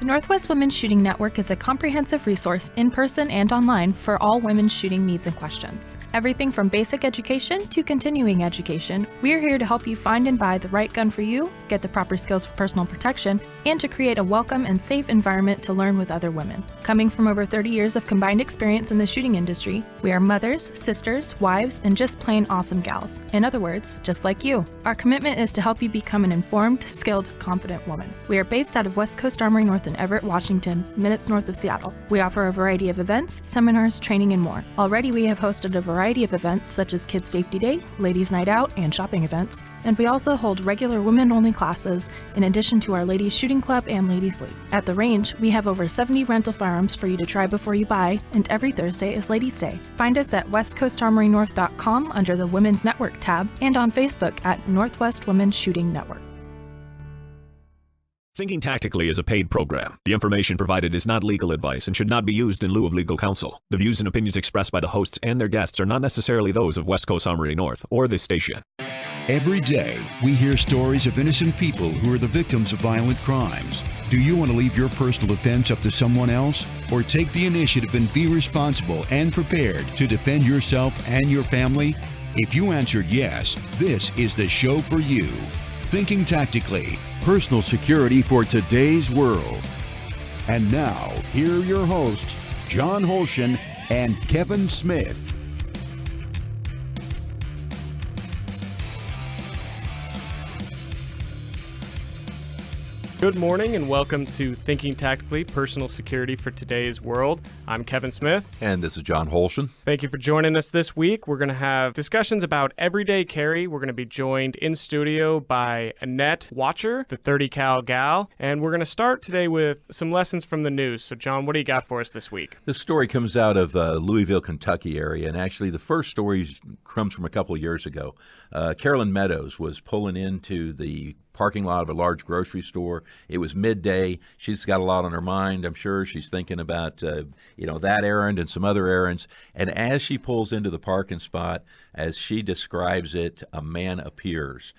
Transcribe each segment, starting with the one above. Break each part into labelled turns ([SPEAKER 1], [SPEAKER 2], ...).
[SPEAKER 1] The Northwest Women's Shooting Network is a comprehensive resource in person and online for all women's shooting needs and questions. Everything from basic education to continuing education, we are here to help you find and buy the right gun for you, get the proper skills for personal protection, and to create a welcome and safe environment to learn with other women. Coming from over 30 years of combined experience in the shooting industry, we are mothers, sisters, wives, and just plain awesome gals. In other words, just like you. Our commitment is to help you become an informed, skilled, confident woman. We are based out of West Coast Armory North in Everett, Washington, minutes north of Seattle. We offer a variety of events, seminars, training, and more. Already we have hosted a variety of events such as Kids Safety Day, Ladies Night Out, and shopping events. And we also hold regular women-only classes in addition to our Ladies Shooting Club and Ladies League. At the range, we have over 70 rental firearms for you to try before you buy, and every Thursday is Ladies Day. Find us at westcoastarmorynorth.com under the Women's Network tab and on Facebook at Northwest Women's Shooting Network.
[SPEAKER 2] Thinking Tactically is a paid program. The information provided is not legal advice and should not be used in lieu of legal counsel. The views and opinions expressed by the hosts and their guests are not necessarily those of West Coast Armory North or this station.
[SPEAKER 3] Every day, we hear stories of innocent people who are the victims of violent crimes. Do you want to leave your personal defense up to someone else? Or take the initiative and be responsible and prepared to defend yourself and your family? If you answered yes, this is the show for you. Thinking Tactically, personal security for today's world. And now, here are your hosts, John Holshin and Kevin Smith.
[SPEAKER 4] Good morning and welcome to Thinking Tactically, Personal Security for Today's World. I'm Kevin Smith.
[SPEAKER 5] And this is John Holshin.
[SPEAKER 4] Thank you for joining us this week. We're going to have discussions about everyday carry. We're going to be joined in studio by Annette Watcher, the 30 cal gal. And we're going to start today with some lessons from the news. So John, what do you got for us this week?
[SPEAKER 5] This story comes out of Louisville, Kentucky area. And actually the first story comes from a couple of years ago. Carolyn Meadows was pulling into the parking lot of a large grocery store. It was midday. She's got a lot on her mind. I'm sure she's thinking about, that errand and some other errands. And as she pulls into the parking spot, as she describes it, a man appears.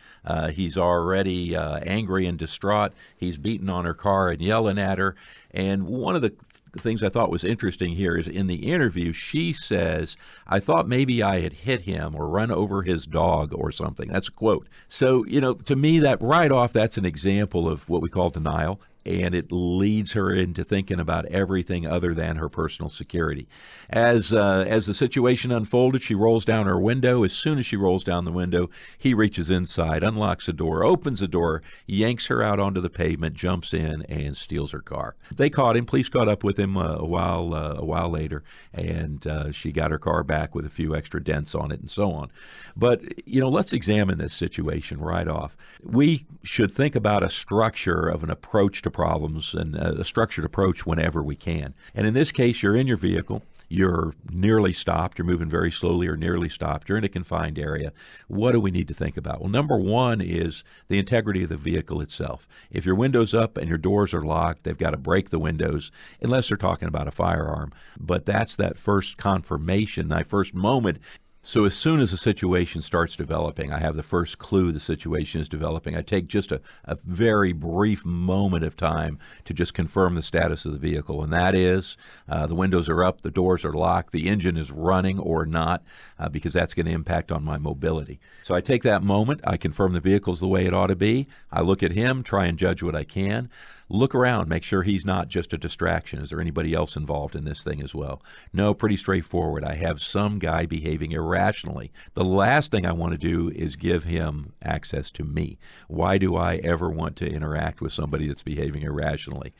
[SPEAKER 5] He's already angry and distraught. He's beating on her car and yelling at her. And one of the things I thought was interesting here is in the interview, she says, I thought maybe I had hit him or run over his dog or something. That's a quote. So, to me, that right off, that's an example of what we call denial. And it leads her into thinking about everything other than her personal security. As the situation unfolded, she rolls down her window. As soon as she rolls down the window, he reaches inside, unlocks the door, opens the door, yanks her out onto the pavement, jumps in, and steals her car. They caught him. Police caught up with him a while later, and she got her car back with a few extra dents on it and so on. But, let's examine this situation right off. We should think about a structure of an approach to problems and a structured approach whenever we can. And in this case, you're in your vehicle. You're nearly stopped. You're moving very slowly or nearly stopped. You're in a confined area. What do we need to think about? Well, number one is the integrity of the vehicle itself. If your window's up and your doors are locked, they've got to break the windows unless they're talking about a firearm. But that's that first confirmation, that first moment. So as soon as the situation starts developing, I have the first clue the situation is developing. I take just a very brief moment of time to just confirm the status of the vehicle, and that is the windows are up, the doors are locked, the engine is running or not, because that's going to impact on my mobility. So I take that moment, I confirm the vehicle's the way it ought to be, I look at him, try and judge what I can. Look around, make sure he's not just a distraction. Is there anybody else involved in this thing as well? No, pretty straightforward. I have some guy behaving irrationally. The last thing I want to do is give him access to me. Why do I ever want to interact with somebody that's behaving irrationally?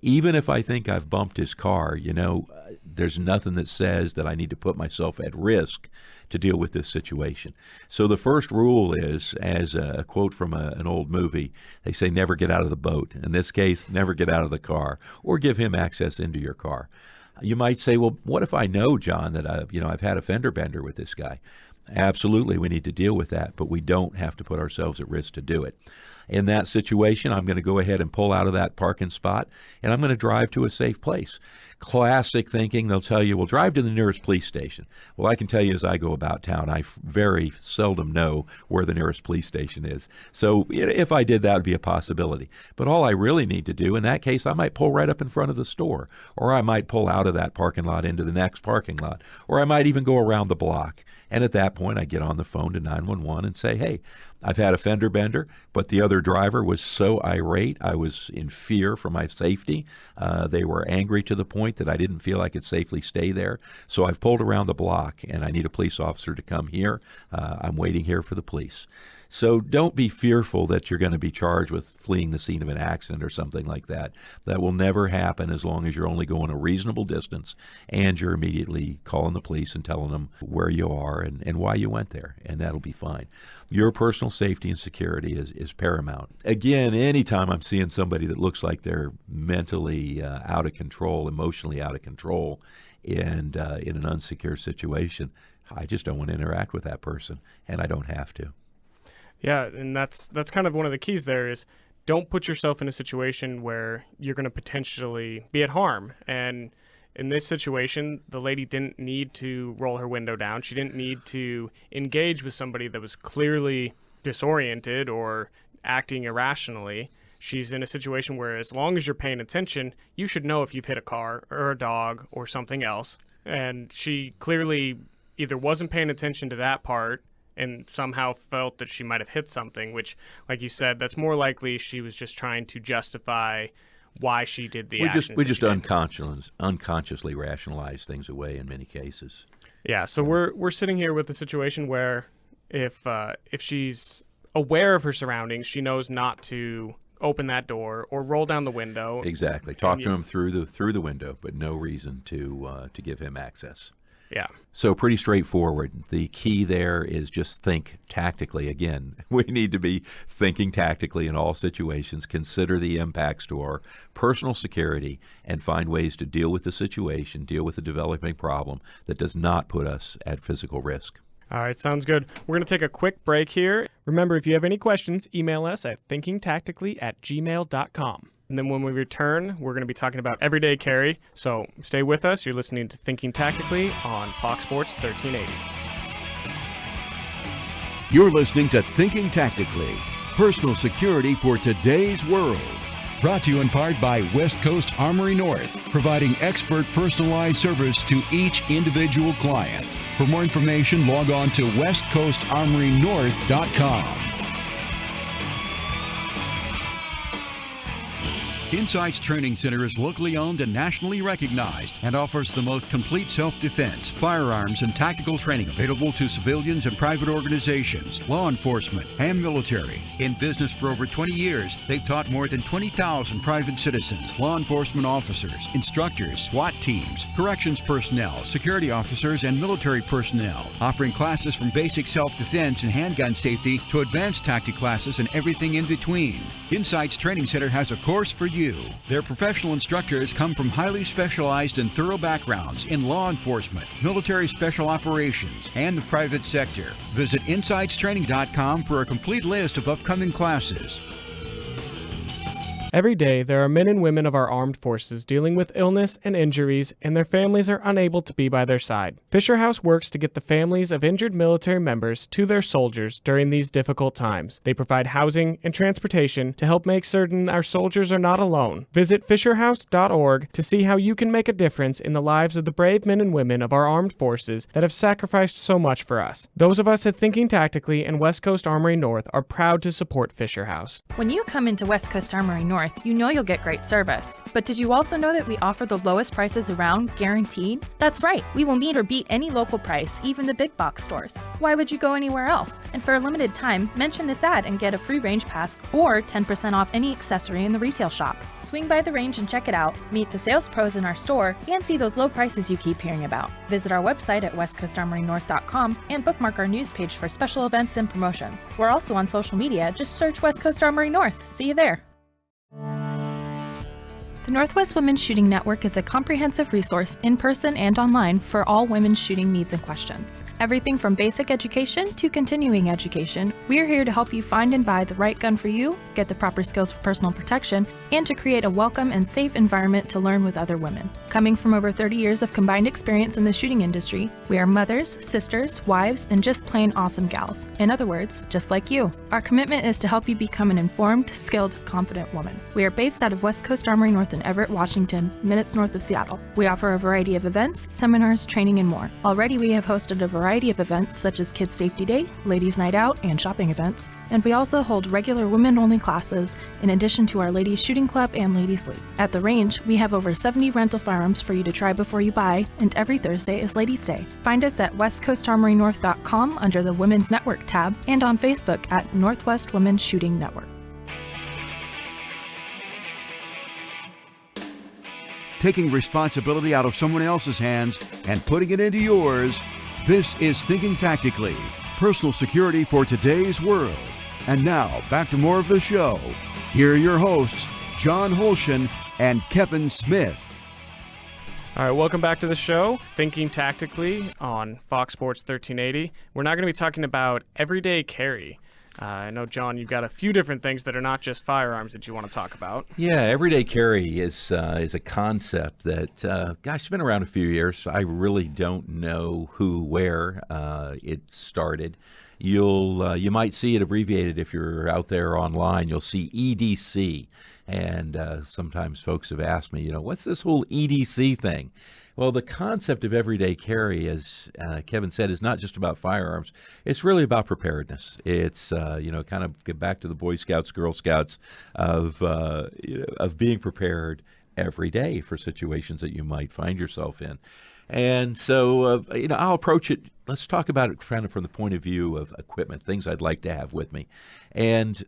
[SPEAKER 5] Even if I think I've bumped his car, there's nothing that says that I need to put myself at risk to deal with this situation. So the first rule is, as a quote from an old movie, they say never get out of the boat. In this case, never get out of the car or give him access into your car. You might say, well, what if I know, John, that I've had a fender bender with this guy? Absolutely, we need to deal with that, but we don't have to put ourselves at risk to do it. In that situation, I'm going to go ahead and pull out of that parking spot, and I'm going to drive to a safe place. Classic thinking, they'll tell you, well, drive to the nearest police station. Well, I can tell you as I go about town, I very seldom know where the nearest police station is. So if I did, that would be a possibility. But all I really need to do, in that case, I might pull right up in front of the store, or I might pull out of that parking lot into the next parking lot, or I might even go around the block. And at that point, I get on the phone to 911 and say, hey, I've had a fender bender, but the other driver was so irate, I was in fear for my safety. They were angry to the point that I didn't feel I could safely stay there. So I've pulled around the block, and I need a police officer to come here. I'm waiting here for the police. So don't be fearful that you're going to be charged with fleeing the scene of an accident or something like that. That will never happen as long as you're only going a reasonable distance and you're immediately calling the police and telling them where you are and why you went there, and that'll be fine. Your personal safety and security is paramount. Again, anytime I'm seeing somebody that looks like they're mentally out of control, emotionally out of control, and in an unsecure situation, I just don't want to interact with that person, and I don't have to.
[SPEAKER 4] Yeah, and that's kind of one of the keys there is don't put yourself in a situation where you're going to potentially be at harm. And in this situation, the lady didn't need to roll her window down. She didn't need to engage with somebody that was clearly disoriented or acting irrationally. She's in a situation where as long as you're paying attention, you should know if you've hit a car or a dog or something else. And she clearly either wasn't paying attention to that part and somehow felt that she might have hit something, which, like you said, that's more likely she was just trying to justify why she did the action.
[SPEAKER 5] We just unconsciously rationalize things away in many cases.
[SPEAKER 4] Yeah, so we're sitting here with a situation where if she's aware of her surroundings, she knows not to open that door or roll down the window.
[SPEAKER 5] Exactly. Talk to him through the window, but no reason to give him access.
[SPEAKER 4] Yeah.
[SPEAKER 5] So pretty straightforward. The key there is just think tactically. Again, we need to be thinking tactically in all situations, consider the impacts to our personal security, and find ways to deal with the situation, deal with the developing problem that does not put us at physical risk.
[SPEAKER 4] All right, sounds good. We're going to take a quick break here. Remember, if you have any questions, email us at thinkingtactically@gmail.com. And then when we return, we're going to be talking about everyday carry. So stay with us. You're listening to Thinking Tactically on Fox Sports 1380.
[SPEAKER 3] You're listening to Thinking Tactically, personal security for today's world. Brought to you in part by West Coast Armory North, providing expert personalized service to each individual client. For more information, log on to westcoastarmorynorth.com. Insights Training Center is locally owned and nationally recognized and offers the most complete self-defense, firearms, and tactical training available to civilians and private organizations, law enforcement, and military. In business for over 20 years, they've taught more than 20,000 private citizens, law enforcement officers, instructors, SWAT teams, corrections personnel, security officers, and military personnel, offering classes from basic self-defense and handgun safety to advanced tactic classes and everything in between. Insights Training Center has a course for you. Their professional instructors come from highly specialized and thorough backgrounds in law enforcement, military special operations, and the private sector. Visit insightstraining.com for a complete list of upcoming classes.
[SPEAKER 4] Every day, there are men and women of our armed forces dealing with illness and injuries, and their families are unable to be by their side. Fisher House works to get the families of injured military members to their soldiers during these difficult times. They provide housing and transportation to help make certain our soldiers are not alone. Visit fisherhouse.org to see how you can make a difference in the lives of the brave men and women of our armed forces that have sacrificed so much for us. Those of us at Thinking Tactically and West Coast Armory North are proud to support Fisher House.
[SPEAKER 1] When you come into West Coast Armory North, you know you'll get great service. But did you also know that we offer the lowest prices around, guaranteed? That's right, we will meet or beat any local price, even the big box stores. Why would you go anywhere else? And for a limited time, mention this ad and get a free range pass or 10% off any accessory in the retail shop. Swing by the range and check it out, meet the sales pros in our store, and see those low prices you keep hearing about. Visit our website at westcoastarmorynorth.com and bookmark our news page for special events and promotions. We're also on social media, just search West Coast Armory North. See you there. The Northwest Women's Shooting Network is a comprehensive resource in person and online for all women's shooting needs and questions. Everything from basic education to continuing education, we're here to help you find and buy the right gun for you, get the proper skills for personal protection, and to create a welcome and safe environment to learn with other women. Coming from over 30 years of combined experience in the shooting industry, we are mothers, sisters, wives, and just plain awesome gals. In other words, just like you. Our commitment is to help you become an informed, skilled, confident woman. We are based out of West Coast Armory North in Everett, Washington, minutes north of Seattle. We offer a variety of events, seminars, training, and more. Already we have hosted a variety of events such as Kids Safety Day, Ladies Night Out, and shopping events, and we also hold regular women-only classes in addition to our Ladies Shooting Club and Ladies League. At the range, we have over 70 rental firearms for you to try before you buy, and every Thursday is Ladies Day. Find us at westcoastarmorynorth.com under the Women's Network tab and on Facebook at Northwest Women's Shooting Network.
[SPEAKER 3] Taking responsibility out of someone else's hands and putting it into yours. This is Thinking Tactically, personal security for today's world. And now, back to more of the show. Here are your hosts, John Holshin and Kevin Smith.
[SPEAKER 4] All right, welcome back to the show, Thinking Tactically on Fox Sports 1380. We're now going to be talking about everyday carry. I know, John, you've got a few different things that are not just firearms that you want to talk about.
[SPEAKER 5] Yeah, everyday carry is a concept that, it's been around a few years. I really don't know where it started. You might see it abbreviated if you're out there online. You'll see EDC, and sometimes folks have asked me, what's this whole EDC thing? Well, the concept of everyday carry, as Kevin said, is not just about firearms. It's really about preparedness. It's, kind of get back to the Boy Scouts, Girl Scouts of being prepared every day for situations that you might find yourself in. And so, I'll approach it. Let's talk about it kind of from the point of view of equipment, things I'd like to have with me. And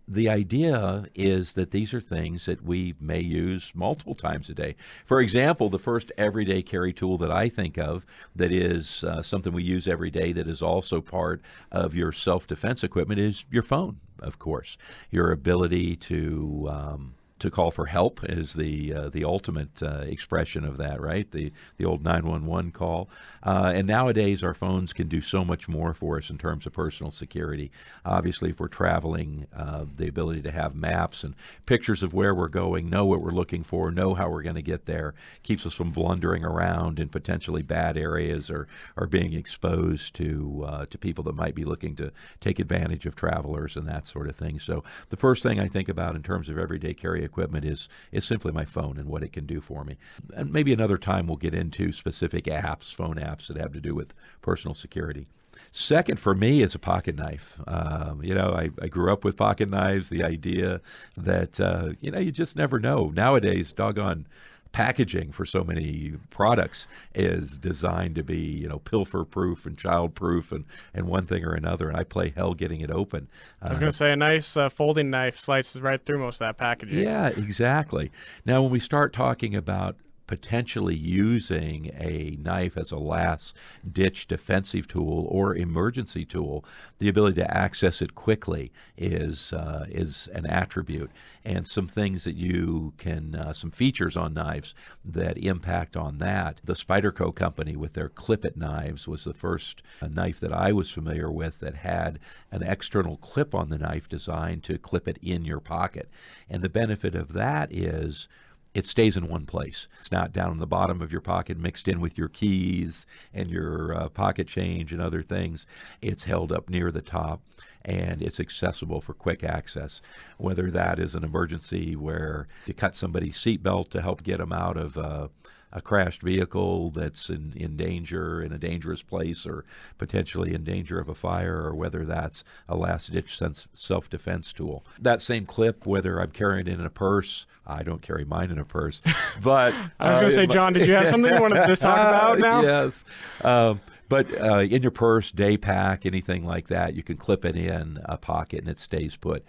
[SPEAKER 5] the idea is that these are things that we may use multiple times a day. For example, the first everyday carry tool that I think of that is something we use every day that is also part of your self-defense equipment is your phone, of course. Your ability to call for help is the ultimate expression of that, right? The old 911 call. And nowadays, our phones can do so much more for us in terms of personal security. Obviously, if we're traveling, the ability to have maps and pictures of where we're going, know what we're looking for, know how we're going to get there, keeps us from blundering around in potentially bad areas or being exposed to people that might be looking to take advantage of travelers and that sort of thing. So the first thing I think about in terms of everyday carry equipment is simply my phone and what it can do for me. And maybe another time we'll get into specific apps, phone apps that have to do with personal security. Second for me is a pocket knife. I grew up with pocket knives, the idea that, you just never know. Nowadays, doggone packaging for so many products is designed to be, pilfer-proof and child-proof and one thing or another, and I play hell getting it open.
[SPEAKER 4] I was going to say, a nice folding knife slices right through most of that packaging.
[SPEAKER 5] Yeah, exactly. Now, when we start talking about potentially using a knife as a last-ditch defensive tool or emergency tool, the ability to access it quickly is an attribute. And some things that you can, some features on knives that impact on that. The Spyderco company with their Clip-It knives was the first knife that I was familiar with that had an external clip on the knife designed to clip it in your pocket. And the benefit of that is it stays in one place. It's not down in the bottom of your pocket mixed in with your keys and your pocket change and other things. It's held up near the top, and it's accessible for quick access, whether that is an emergency where you cut somebody's seatbelt to help get them out of a crashed vehicle that's in danger, in a dangerous place, or potentially in danger of a fire, or whether that's a last-ditch self-defense tool. That same clip, whether I'm carrying it in a purse, I don't carry mine in a purse, but
[SPEAKER 4] I was going to say, John, did you have something you wanted to talk about now?
[SPEAKER 5] Yes. But in your purse, day pack, anything like that, you can clip it in a pocket and it stays put.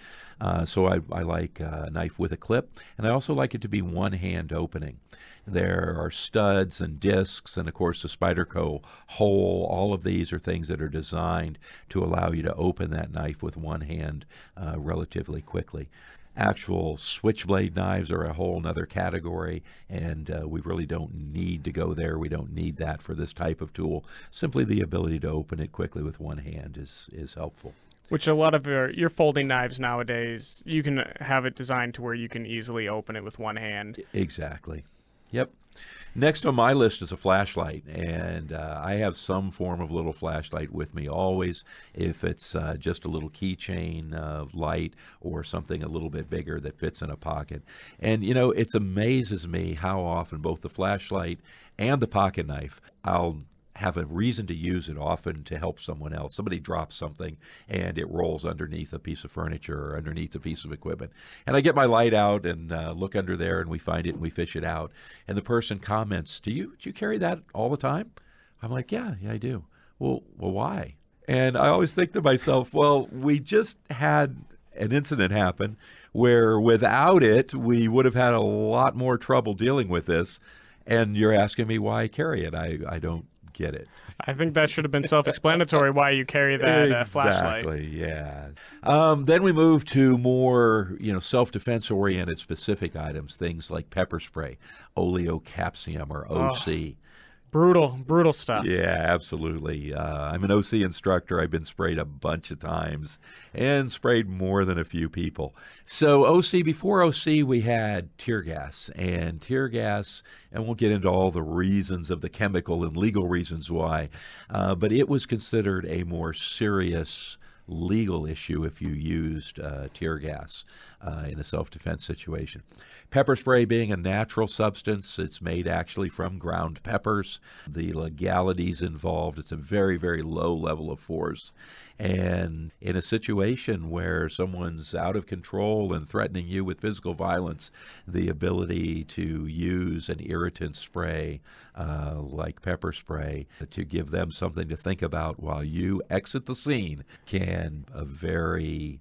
[SPEAKER 5] So I like a knife with a clip, and I also like it to be one-hand opening. There are studs and discs, and of course the Spyderco hole. All of these are things that are designed to allow you to open that knife with one hand relatively quickly. Actual switchblade knives are a whole nother category, and we really don't need to go there. We don't need that for this type of tool. Simply the ability to open it quickly with one hand is helpful.
[SPEAKER 4] Which a lot of your folding knives nowadays, you can have it designed to where you can easily open it with one hand.
[SPEAKER 5] Exactly. Yep. Next on my list is a flashlight, and I have some form of little flashlight with me always, if it's just a little keychain of light or something a little bit bigger that fits in a pocket. And, you know, it amazes me how often both the flashlight and the pocket knife, I'll have a reason to use it often to help someone else. Somebody drops something and it rolls underneath a piece of furniture or underneath a piece of equipment. And I get my light out and look under there, and we find it and we fish it out. And the person comments, do you carry that all the time? I'm like, yeah, I do. Well, why? And I always think to myself, well, we just had an incident happen where without it, we would have had a lot more trouble dealing with this. And you're asking me why I carry it. I don't get it.
[SPEAKER 4] I think that should have been self-explanatory why you carry that flashlight.
[SPEAKER 5] Exactly, yeah. Then we move to more, self-defense oriented specific items, things like pepper spray, oleocapsium, or OC.
[SPEAKER 4] Brutal stuff.
[SPEAKER 5] Yeah, absolutely. I'm an OC instructor. I've been sprayed a bunch of times and sprayed more than a few people. So before OC, we had tear gas. And we'll get into all the reasons of the chemical and legal reasons why, but it was considered a more serious legal issue if you used tear gas in a self-defense situation. Pepper spray being a natural substance, it's made actually from ground peppers. The legalities involved, it's a very, very low level of force. And in a situation where someone's out of control and threatening you with physical violence, the ability to use an irritant spray like pepper spray to give them something to think about while you exit the scene can a very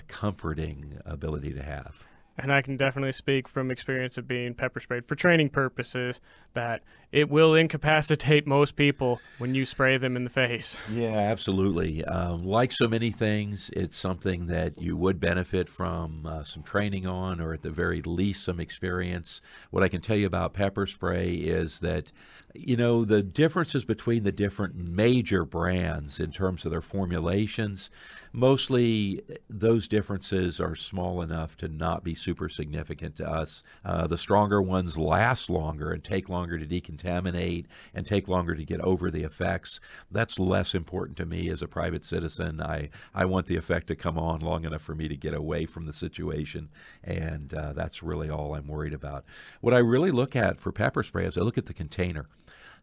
[SPEAKER 5] comforting ability to have.
[SPEAKER 4] And I can definitely speak from experience of being pepper sprayed for training purposes that it will incapacitate most people when you spray them in the face.
[SPEAKER 5] Yeah, absolutely. Like so many things, it's something that you would benefit from some training on, or at the very least some experience. What I can tell you about pepper spray is that, the differences between the different major brands in terms of their formulations, mostly those differences are small enough to not be super significant to us. The stronger ones last longer and take longer to decontaminate and take longer to get over the effects. That's less important to me as a private citizen. I want the effect to come on long enough for me to get away from the situation, and that's really all I'm worried about. What I really look at for pepper spray is I look at the container.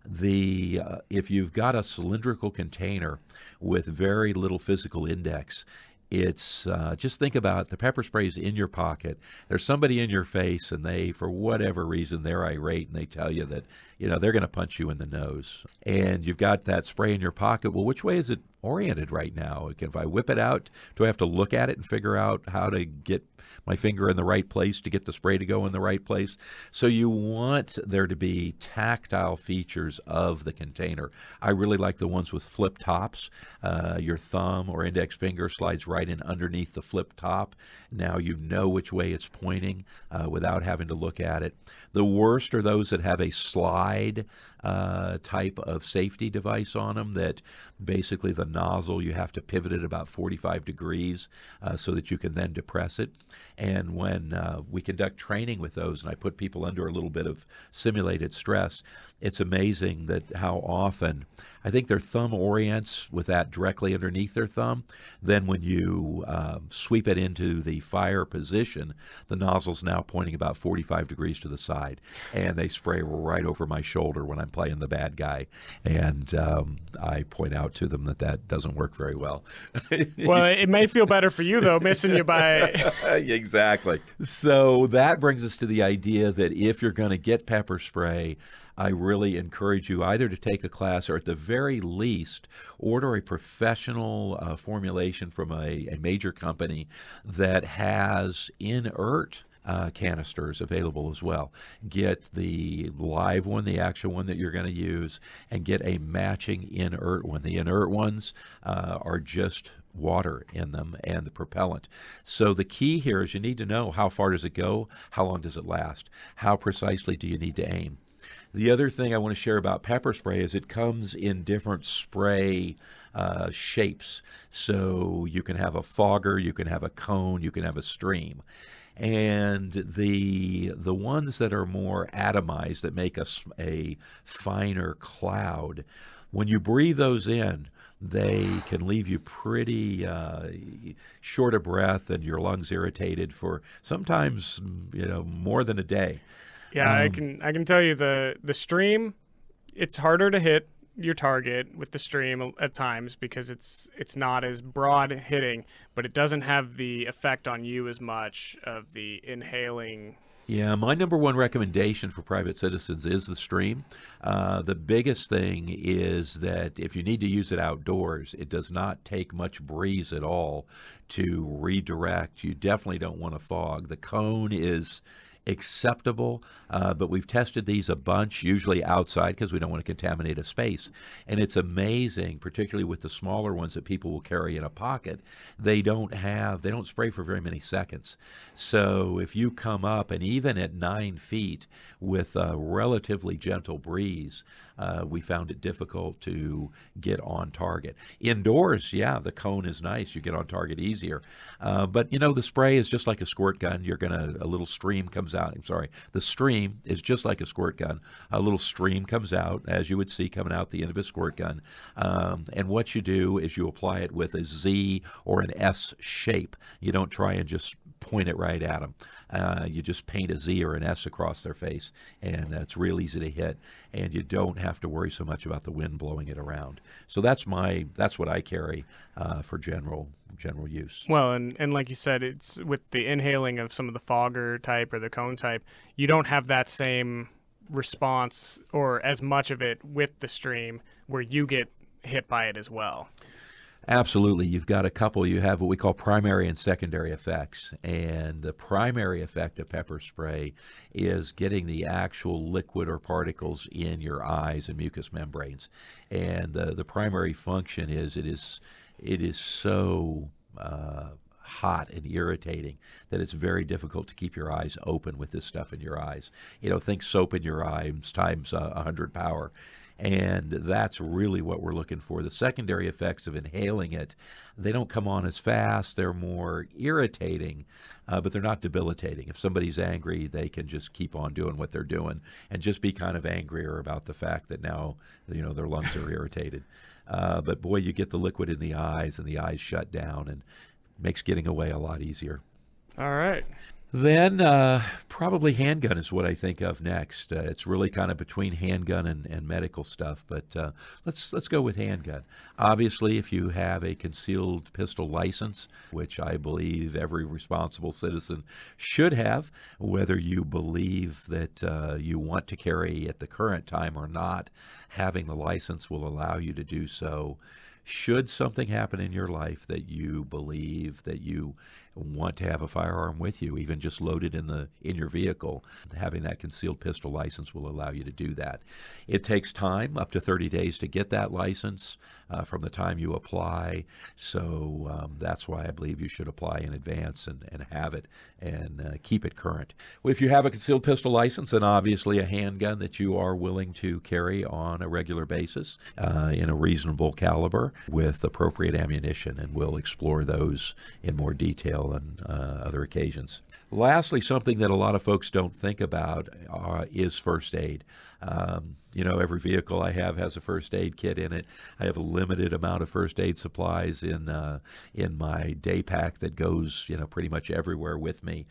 [SPEAKER 5] If you've got a cylindrical container with very little physical index, it's just think about the pepper spray's in your pocket. There's somebody in your face, and they, for whatever reason, they're irate, and they tell you that they're going to punch you in the nose. And you've got that spray in your pocket. Well, which way is it oriented right now? If I whip it out, do I have to look at it and figure out how to get my finger in the right place to get the spray to go in the right place? So you want there to be tactile features of the container. I really like the ones with flip tops. Your thumb or index finger slides right in underneath the flip top. Now you know which way it's pointing without having to look at it. The worst are those that have a slide type of safety device on them, that basically the nozzle, you have to pivot it about 45 degrees so that you can then depress it. And when we conduct training with those, and I put people under a little bit of simulated stress, it's amazing that how often, I think their thumb orients with that directly underneath their thumb. Then when you sweep it into the fire position, the nozzle's now pointing about 45 degrees to the side, and they spray right over my shoulder when I'm playing the bad guy. And I point out to them that doesn't work very well.
[SPEAKER 4] Well, it may feel better for you, though, missing you by...
[SPEAKER 5] Exactly. So that brings us to the idea that if you're going to get pepper spray, I really encourage you either to take a class, or at the very least order a professional formulation from a major company that has inert canisters available as well. Get the live one, the actual one that you're going to use, and get a matching inert one. The inert ones are just water in them and the propellant. So the key here is you need to know how far does it go, how long does it last, how precisely do you need to aim. The other thing I want to share about pepper spray is it comes in different spray shapes. So you can have a fogger, you can have a cone, you can have a stream. And the ones that are more atomized, that make a finer cloud, when you breathe those in, they can leave you pretty short of breath and your lungs irritated for sometimes more than a day.
[SPEAKER 4] Yeah, I can tell you the stream, it's harder to hit your target with the stream at times because it's not as broad hitting, but it doesn't have the effect on you as much of the inhaling.
[SPEAKER 5] Yeah, my number one recommendation for private citizens is the stream. The biggest thing is that if you need to use it outdoors, it does not take much breeze at all to redirect. You definitely don't want a fog. The cone is acceptable, but we've tested these a bunch, usually outside because we don't want to contaminate a space. And it's amazing, particularly with the smaller ones that people will carry in a pocket, they don't spray for very many seconds. So if you come up, and even at 9 feet with a relatively gentle breeze, we found it difficult to get on target. Indoors, yeah, the cone is nice. You get on target easier. But, the spray is just like a squirt gun. A little stream comes out. I'm sorry. The stream is just like a squirt gun. A little stream comes out, as you would see coming out the end of a squirt gun. And what you do is you apply it with a Z or an S shape. You don't try and just point it right at them. You just paint a Z or an S across their face, and it's real easy to hit, and you don't have to worry so much about the wind blowing it around. So that's what I carry for general use.
[SPEAKER 4] Well, and like you said, it's with the inhaling of some of the fogger type or the cone type, you don't have that same response or as much of it with the stream where you get hit by it as well.
[SPEAKER 5] Absolutely. You've got a couple. You have what we call primary and secondary effects. And the primary effect of pepper spray is getting the actual liquid or particles in your eyes and mucous membranes. And the primary function is it is so hot and irritating that it's very difficult to keep your eyes open with this stuff in your eyes. Think soap in your eyes times 100 power. And that's really what we're looking for. The secondary effects of inhaling it, they don't come on as fast. They're more irritating, but they're not debilitating. If somebody's angry, they can just keep on doing what they're doing and just be kind of angrier about the fact that now, their lungs are irritated. But boy, you get the liquid in the eyes and the eyes shut down, and makes getting away a lot easier.
[SPEAKER 4] All right.
[SPEAKER 5] Then probably handgun is what I think of next. It's really kind of between handgun and medical stuff, but let's go with handgun. Obviously, if you have a concealed pistol license, which I believe every responsible citizen should have, whether you believe that you want to carry at the current time or not, having the license will allow you to do so. Should something happen in your life that you believe that you want to have a firearm with you, even just loaded in your vehicle, having that concealed pistol license will allow you to do that. It takes time, up to 30 days, to get that license from the time you apply. So that's why I believe you should apply in advance and have it and keep it current. If you have a concealed pistol license, then obviously a handgun that you are willing to carry on a regular basis in a reasonable caliber with appropriate ammunition, and we'll explore those in more detail on other occasions. Lastly, something that a lot of folks don't think about is first aid. Every vehicle I have has a first aid kit in it. I have a limited amount of first aid supplies in my day pack that goes, pretty much everywhere with me.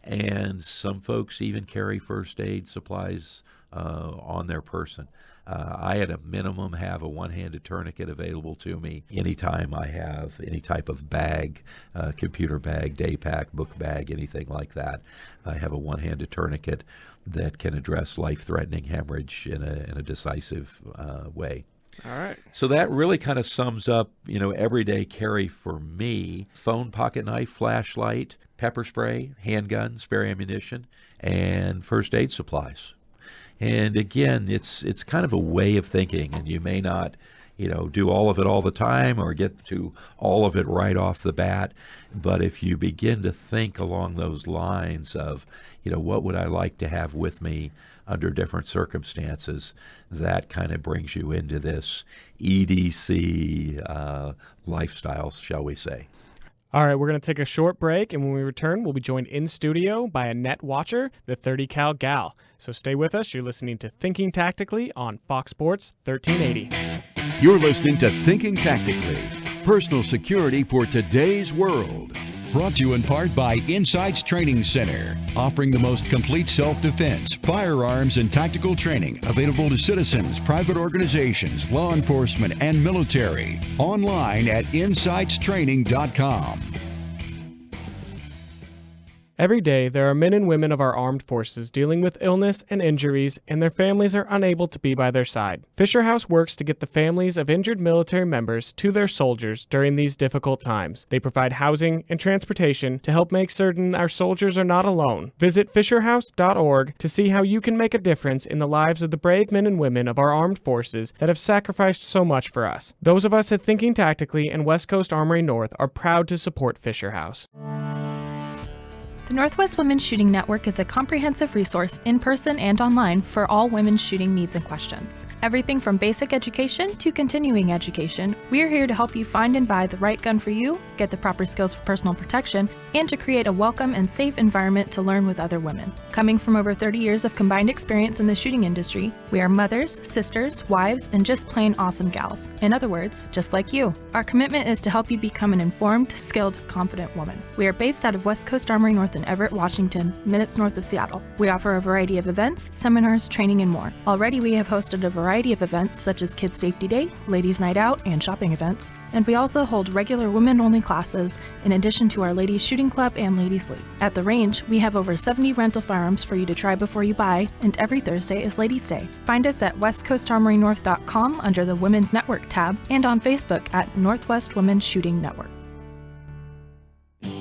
[SPEAKER 5] And some folks even carry first aid supplies on their person. I, at a minimum, have a one-handed tourniquet available to me anytime I have any type of bag, computer bag, day pack, book bag, anything like that. I have a one-handed tourniquet that can address life-threatening hemorrhage in a decisive way.
[SPEAKER 4] All right.
[SPEAKER 5] So that really kind of sums up, everyday carry for me: phone, pocket knife, flashlight, pepper spray, handgun, spare ammunition, and first aid supplies. And again, it's kind of a way of thinking, and you may not, do all of it all the time or get to all of it right off the bat. But if you begin to think along those lines of, what would I like to have with me under different circumstances, that kind of brings you into this EDC lifestyle, shall we say.
[SPEAKER 4] All right, we're going to take a short break, and when we return, we'll be joined in studio by Annette Watcher, the 30 Cal gal. So stay with us. You're listening to Thinking Tactically on Fox Sports 1380.
[SPEAKER 3] You're listening to Thinking Tactically, personal security for today's world. Brought to you in part by Insights Training Center, offering the most complete self-defense, firearms, and tactical training available to citizens, private organizations, law enforcement, and military. Online at insightstraining.com.
[SPEAKER 4] Every day, there are men and women of our armed forces dealing with illness and injuries, and their families are unable to be by their side. Fisher House works to get the families of injured military members to their soldiers during these difficult times. They provide housing and transportation to help make certain our soldiers are not alone. Visit fisherhouse.org to see how you can make a difference in the lives of the brave men and women of our armed forces that have sacrificed so much for us. Those of us at Thinking Tactically and West Coast Armory North are proud to support Fisher House.
[SPEAKER 1] The Northwest Women's Shooting Network is a comprehensive resource in person and online for all women's shooting needs and questions. Everything from basic education to continuing education, we're here to help you find and buy the right gun for you, get the proper skills for personal protection, and to create a welcome and safe environment to learn with other women. Coming from over 30 years of combined experience in the shooting industry, we are mothers, sisters, wives, and just plain awesome gals. In other words, just like you. Our commitment is to help you become an informed, skilled, confident woman. We are based out of West Coast Armory North in Everett, Washington, minutes north of Seattle. We offer a variety of events, seminars, training, and more. Already we have hosted a variety of events such as Kids Safety Day, Ladies Night Out, and shopping events. And we also hold regular women-only classes in addition to our Ladies Shooting Club and Ladies League. At the range, we have over 70 rental firearms for you to try before you buy, and every Thursday is Ladies Day. Find us at westcoastarmorynorth.com under the Women's Network tab and on Facebook at Northwest Women's Shooting Network.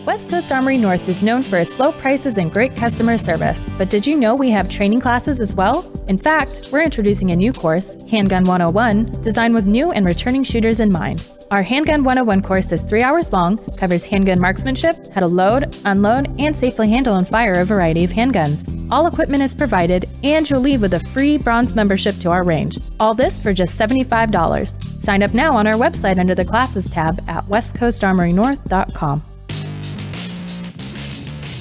[SPEAKER 6] West Coast Armory North is known for its low prices and great customer service, but did you know we have training classes as well? In fact, we're introducing a new course, Handgun 101, designed with new and returning shooters in mind. Our Handgun 101 course is 3 hours long, covers handgun marksmanship, how to load, unload, and safely handle and fire a variety of handguns. All equipment is provided, and you'll leave with a free bronze membership to our range. All this for just $75. Sign up now on our website under the Classes tab at westcoastarmorynorth.com.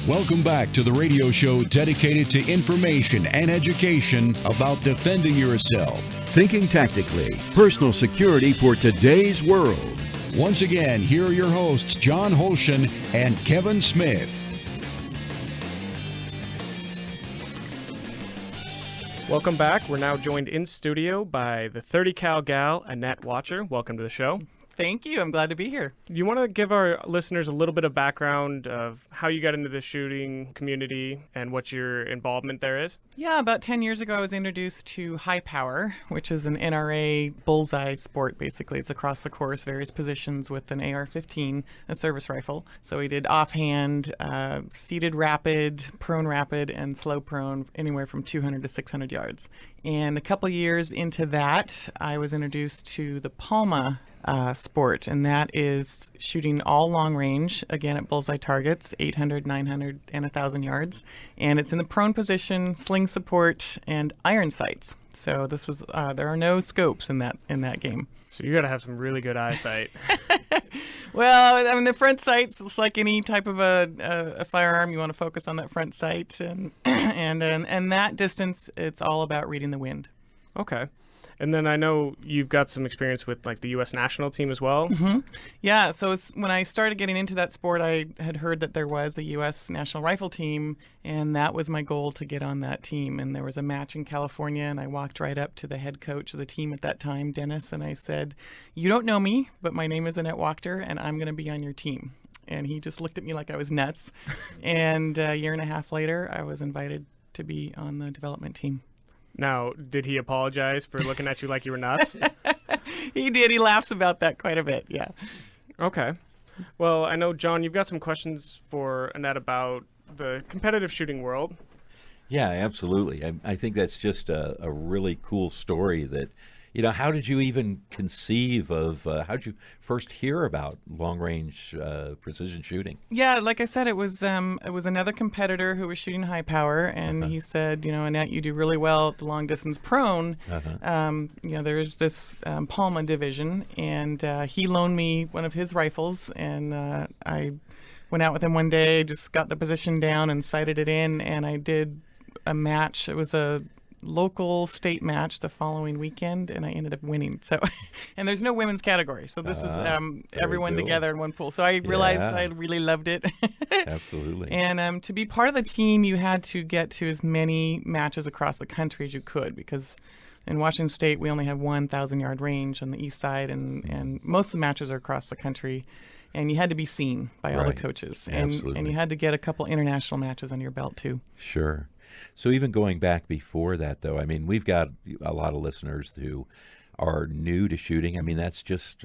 [SPEAKER 3] Welcome back to the radio show dedicated to information and education about defending yourself. Thinking Tactically, personal security for today's world. Once again, here are your hosts, John Holshan and Kevin Smith.
[SPEAKER 4] Welcome back. We're now joined in studio by the 30 Cal gal, Annette Watcher. Welcome to the show.
[SPEAKER 7] Thank you. I'm glad to be here.
[SPEAKER 4] You want to give our listeners a little bit of background of how you got into the shooting community and what your involvement there is?
[SPEAKER 7] Yeah, about 10 years ago, I was introduced to High Power, which is an NRA bullseye sport, basically. It's across the course, various positions with an AR-15, a service rifle. So we did offhand, seated rapid, prone rapid, and slow prone, anywhere from 200 to 600 yards. And a couple years into that, I was introduced to the Palma sport, and that is shooting all long range, again at bullseye targets, 800, 900, and 1,000 yards. And it's in the prone position, sling support, and iron sights. So this was there are no scopes in that game.
[SPEAKER 4] So you got to have some really good eyesight.
[SPEAKER 7] Well, I mean, the front sights, it's like any type of a firearm. You want to focus on that front sight, and and that distance, it's all about reading the wind.
[SPEAKER 4] Okay. And then I know you've got some experience with like the U.S. national team as well.
[SPEAKER 7] Mm-hmm. Yeah, so when I started getting into that sport, I had heard that there was a U.S. national rifle team, and that was my goal, to get on that team. And there was a match in California, and I walked right up to the head coach of the team at that time, Dennis, and I said, "You don't know me, but my name is Annette Watcher, and I'm going to be on your team." And he just looked at me like I was nuts. And a year and a half later, I was invited to be on the development team.
[SPEAKER 4] Now, did he apologize for looking at you like you were nuts?
[SPEAKER 7] He did. He laughs about that quite a bit, yeah.
[SPEAKER 4] Okay. Well, I know, John, you've got some questions for Annette about the competitive shooting world.
[SPEAKER 5] Yeah, absolutely. I think that's just a really cool story that, how did you even conceive of, how did you first hear about long-range precision shooting?
[SPEAKER 7] Yeah, like I said, it was another competitor who was shooting high power, and he said, Annette, you do really well at the long distance prone. There's this Palma division, and he loaned me one of his rifles, and I went out with him one day, just got the position down and sighted it in, and I did a match. It was a local state match the following weekend, and I ended up winning. So, and there's no women's category, so this is everyone
[SPEAKER 5] cool.
[SPEAKER 7] together in one pool. So I realized I really loved it.
[SPEAKER 5] Absolutely.
[SPEAKER 7] And to be part of the team, you had to get to as many matches across the country as you could, because in Washington State we only have 1,000-yard range on the east side, and most of the matches are across the country. And you had to be seen by all the coaches, and you had to get a couple international matches under your belt too.
[SPEAKER 5] Sure. So even going back before that, though, I mean, we've got a lot of listeners who are new to shooting. I mean, that's just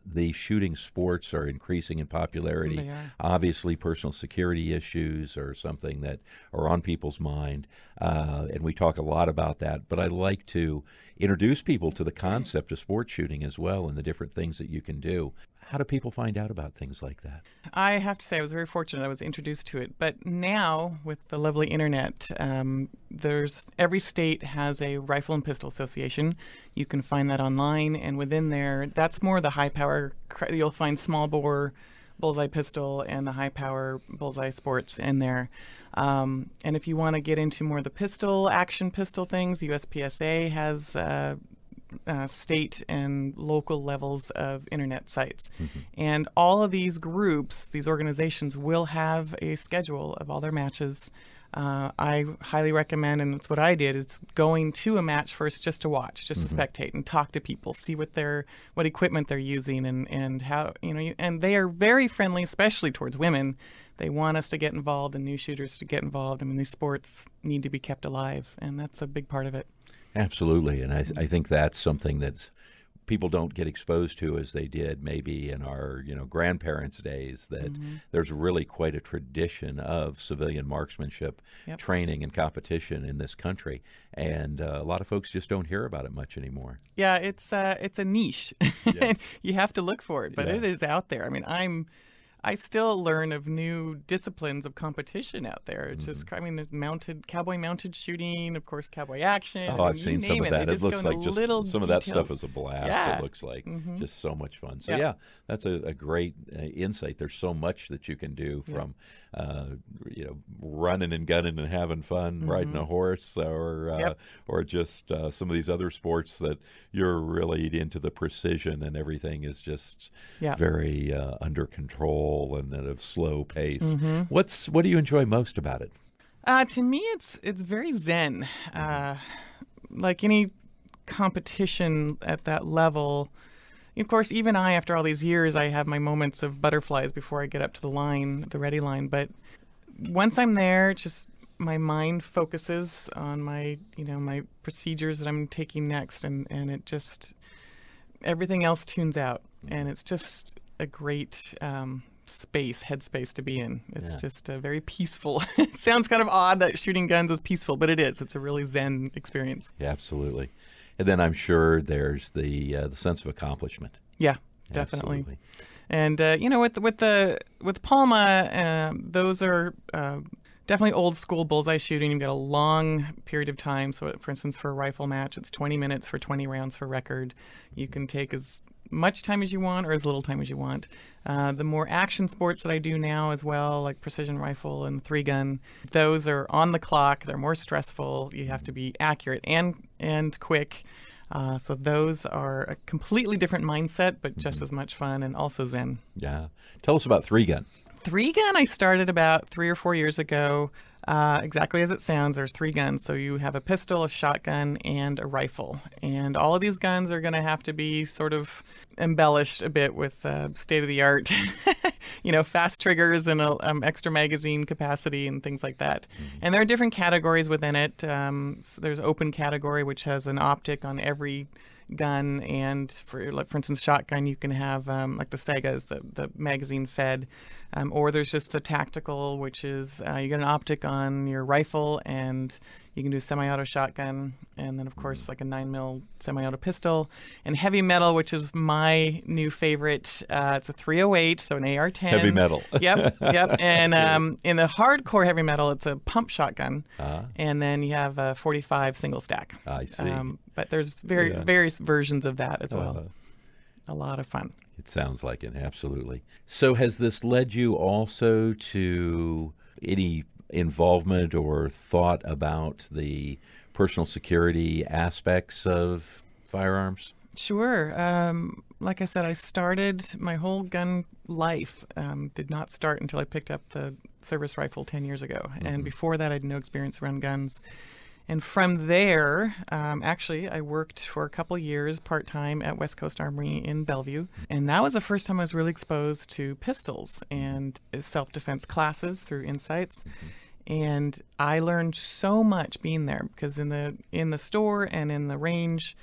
[SPEAKER 5] the shooting sports are increasing in popularity.
[SPEAKER 7] They are.
[SPEAKER 5] Obviously, personal security issues are something that are on people's mind, and we talk a lot about that. But I like to introduce people to the concept of sport shooting as well, and the different things that you can do. How do people find out about things like that?
[SPEAKER 7] I have to say I was very fortunate I was introduced to it. But now, with the lovely internet, every state has a rifle and pistol association. You can find that online, and within there, that's more the high power. You'll find small bore bullseye pistol and the high power bullseye sports in there. And if you want to get into more of the pistol, action pistol things, USPSA has state and local levels of internet sites. And all of these groups, these organizations, will have a schedule of all their matches. I highly recommend, and it's what I did, is going to a match first just to watch, just to spectate and talk to people, see what equipment they're using, and how, and they are very friendly, especially towards women. They want us to get involved and new shooters to get involved. I mean, these sports need to be kept alive, and that's a big part of it.
[SPEAKER 5] Absolutely, and I think that's something that people don't get exposed to as they did maybe in our grandparents' days. That there's really quite a tradition of civilian marksmanship training and competition in this country, and a lot of folks just don't hear about it much anymore.
[SPEAKER 7] Yeah, it's a niche.
[SPEAKER 5] Yes.
[SPEAKER 7] You have to look for it, but it is out there. I mean, I still learn of new disciplines of competition out there. It's just, cowboy mounted shooting, of course, cowboy action.
[SPEAKER 5] Oh, I've seen some of that. It looks like just some of that stuff
[SPEAKER 7] is
[SPEAKER 5] is a blast.
[SPEAKER 7] Yeah.
[SPEAKER 5] It looks like just so much fun. So that's a great insight. There's so much that you can do from, running and gunning and having fun, riding a horse, or just some of these other sports that you're really into the precision and everything is just very under control and at a slow pace. What do you enjoy most about it?
[SPEAKER 7] To me, it's very zen. Like any competition at that level, of course, even after all these years, I have my moments of butterflies before I get up to the line, the ready line. But once I'm there, just my mind focuses on my procedures that I'm taking next, and it just, everything else tunes out, and it's just a great headspace to be in. It's just very peaceful. It sounds kind of odd that shooting guns is peaceful, but it is. It's a really zen experience.
[SPEAKER 5] Yeah, absolutely. And then I'm sure there's the sense of accomplishment.
[SPEAKER 7] Yeah, definitely.
[SPEAKER 5] Absolutely.
[SPEAKER 7] And with Palma, those are definitely old school bullseye shooting. You've got a long period of time. So, for instance, for a rifle match, it's 20 minutes for 20 rounds for record. You can take as much time as you want or as little time as you want. The more action sports that I do now as well, like precision rifle and 3-gun, those are on the clock. They're more stressful. You have to be accurate and quick. So those are a completely different mindset, but just as much fun and also zen.
[SPEAKER 5] Yeah. Tell us about 3-gun.
[SPEAKER 7] 3-gun I started about 3 or 4 years ago. Exactly as it sounds, there's 3 guns. So you have a pistol, a shotgun, and a rifle. And all of these guns are going to have to be sort of embellished a bit with state-of-the-art, fast triggers and extra magazine capacity and things like that. And there are different categories within it. So there's open category, which has an optic on every gun, and for instance, shotgun, you can have like the Segas, the magazine fed. Or there's just the tactical, which is you get an optic on your rifle and you can do semi-auto shotgun, and then of course like a 9mm semi-auto pistol, and heavy metal, which is my new favorite. It's a 308, so an AR-10.
[SPEAKER 5] Heavy metal.
[SPEAKER 7] Yep. And in the hardcore heavy metal, it's a pump shotgun, and then you have a 45 single stack.
[SPEAKER 5] I see.
[SPEAKER 7] But there's various versions of that as well. A lot of fun.
[SPEAKER 5] It sounds like it, absolutely. So has this led you also to any involvement or thought about the personal security aspects of firearms?
[SPEAKER 7] Sure. Like I said, I started my whole gun life, did not start until I picked up the service rifle 10 years ago. And before that, I had no experience around guns. And from there, actually, I worked for a couple years part-time at West Coast Armory in Bellevue. And that was the first time I was really exposed to pistols and self-defense classes through Insights. And I learned so much being there because in the store and in the range,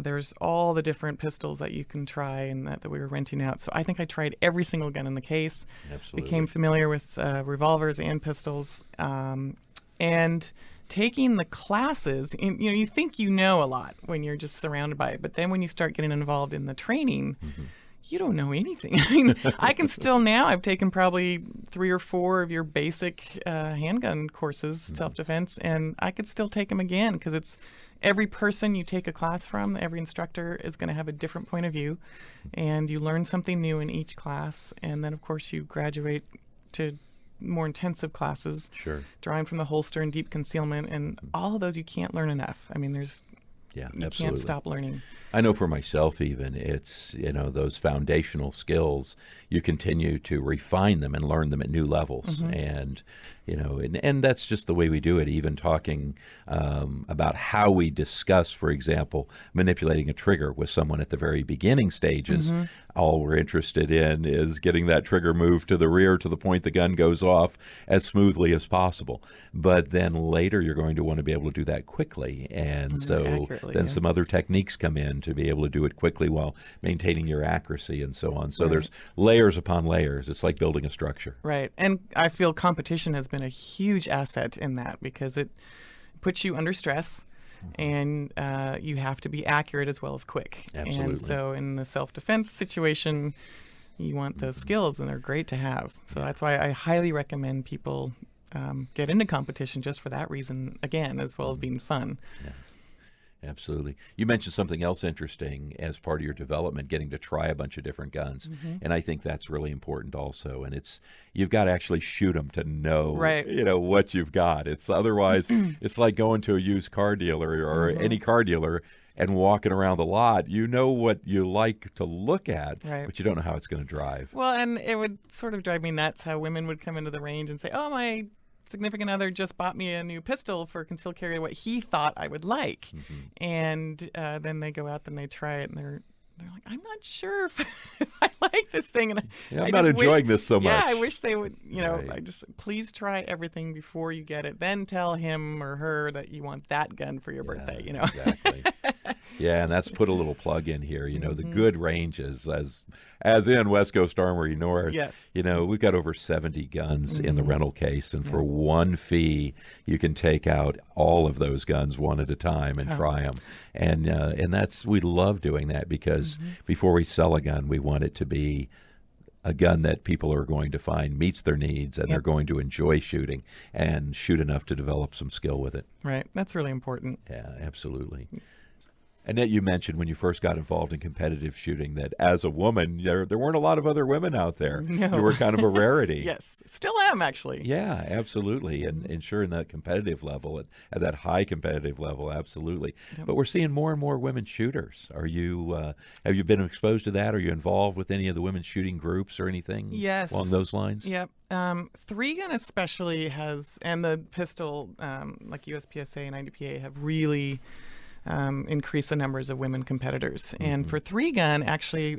[SPEAKER 7] there's all the different pistols that you can try and that we were renting out. So I think I tried every single gun in the case.
[SPEAKER 5] Absolutely.
[SPEAKER 7] Became familiar with revolvers and pistols. And taking the classes, you think you know a lot when you're just surrounded by it. But then when you start getting involved in the training, you don't know anything. I mean, I can still now, I've taken probably 3 or 4 of your basic handgun courses, self-defense, and I could still take them again because it's every person you take a class from, every instructor is going to have a different point of view, and you learn something new in each class. And then, of course, you graduate to more intensive classes, drawing from the holster and deep concealment, and all of those you can't learn enough. I mean, you can't stop learning.
[SPEAKER 5] I know for myself even, it's, those foundational skills, you continue to refine them and learn them at new levels. And, and that's just the way we do it, even talking about how we discuss, for example, manipulating a trigger with someone at the very beginning stages. All we're interested in is getting that trigger moved to the rear to the point the gun goes off as smoothly as possible. But then later you're going to want to be able to do that quickly. And so then some other techniques come in to be able to do it quickly while maintaining your accuracy and so on. So there's layers upon layers. It's like building a structure.
[SPEAKER 7] Right. And I feel competition has been a huge asset in that because it puts you under stress. And you have to be accurate as well as quick.
[SPEAKER 5] Absolutely.
[SPEAKER 7] And so in the self-defense situation, you want those skills, and they're great to have. So that's why I highly recommend people get into competition just for that reason, again, as well as being fun.
[SPEAKER 5] Yeah. Absolutely. You mentioned something else interesting as part of your development, getting to try a bunch of different guns. And I think that's really important also. And you've got to actually shoot them to know, what you've got. It's otherwise, it's like going to a used car dealer or any car dealer and walking around the lot. You know what you like to look at, but you don't know how it's going to drive.
[SPEAKER 7] Well, and it would sort of drive me nuts how women would come into the range and say, oh, my significant other just bought me a new pistol for concealed carry, what he thought I would like. And then they go out and they try it, and they're like, I'm not sure if I like this thing. And
[SPEAKER 5] I'm not enjoying this so much.
[SPEAKER 7] Yeah, I wish they would, I just, please try everything before you get it. Then tell him or her that you want that gun for your birthday,
[SPEAKER 5] Exactly. Yeah, and that's put a little plug in here. The good ranges, as in West Coast Armory North.
[SPEAKER 7] Yes.
[SPEAKER 5] We've got over 70 guns in the rental case, and for one fee, you can take out all of those guns one at a time and try them. And we love doing that because before we sell a gun, we want it to be a gun that people are going to find meets their needs, and they're going to enjoy shooting and shoot enough to develop some skill with it.
[SPEAKER 7] Right. That's really important.
[SPEAKER 5] Yeah, absolutely. Annette, you mentioned when you first got involved in competitive shooting that as a woman, there weren't a lot of other women out there.
[SPEAKER 7] No.
[SPEAKER 5] You were kind of a rarity.
[SPEAKER 7] Yes, still am, actually.
[SPEAKER 5] Yeah, absolutely. And ensuring that competitive level, at that high competitive level, absolutely. Yep. But we're seeing more and more women shooters. Have you been exposed to that? Are you involved with any of the women's shooting groups or anything along those lines?
[SPEAKER 7] Yep. 3-gun especially has, and the pistol, like USPSA and IDPA, have really increase the numbers of women competitors. And for 3-gun, actually,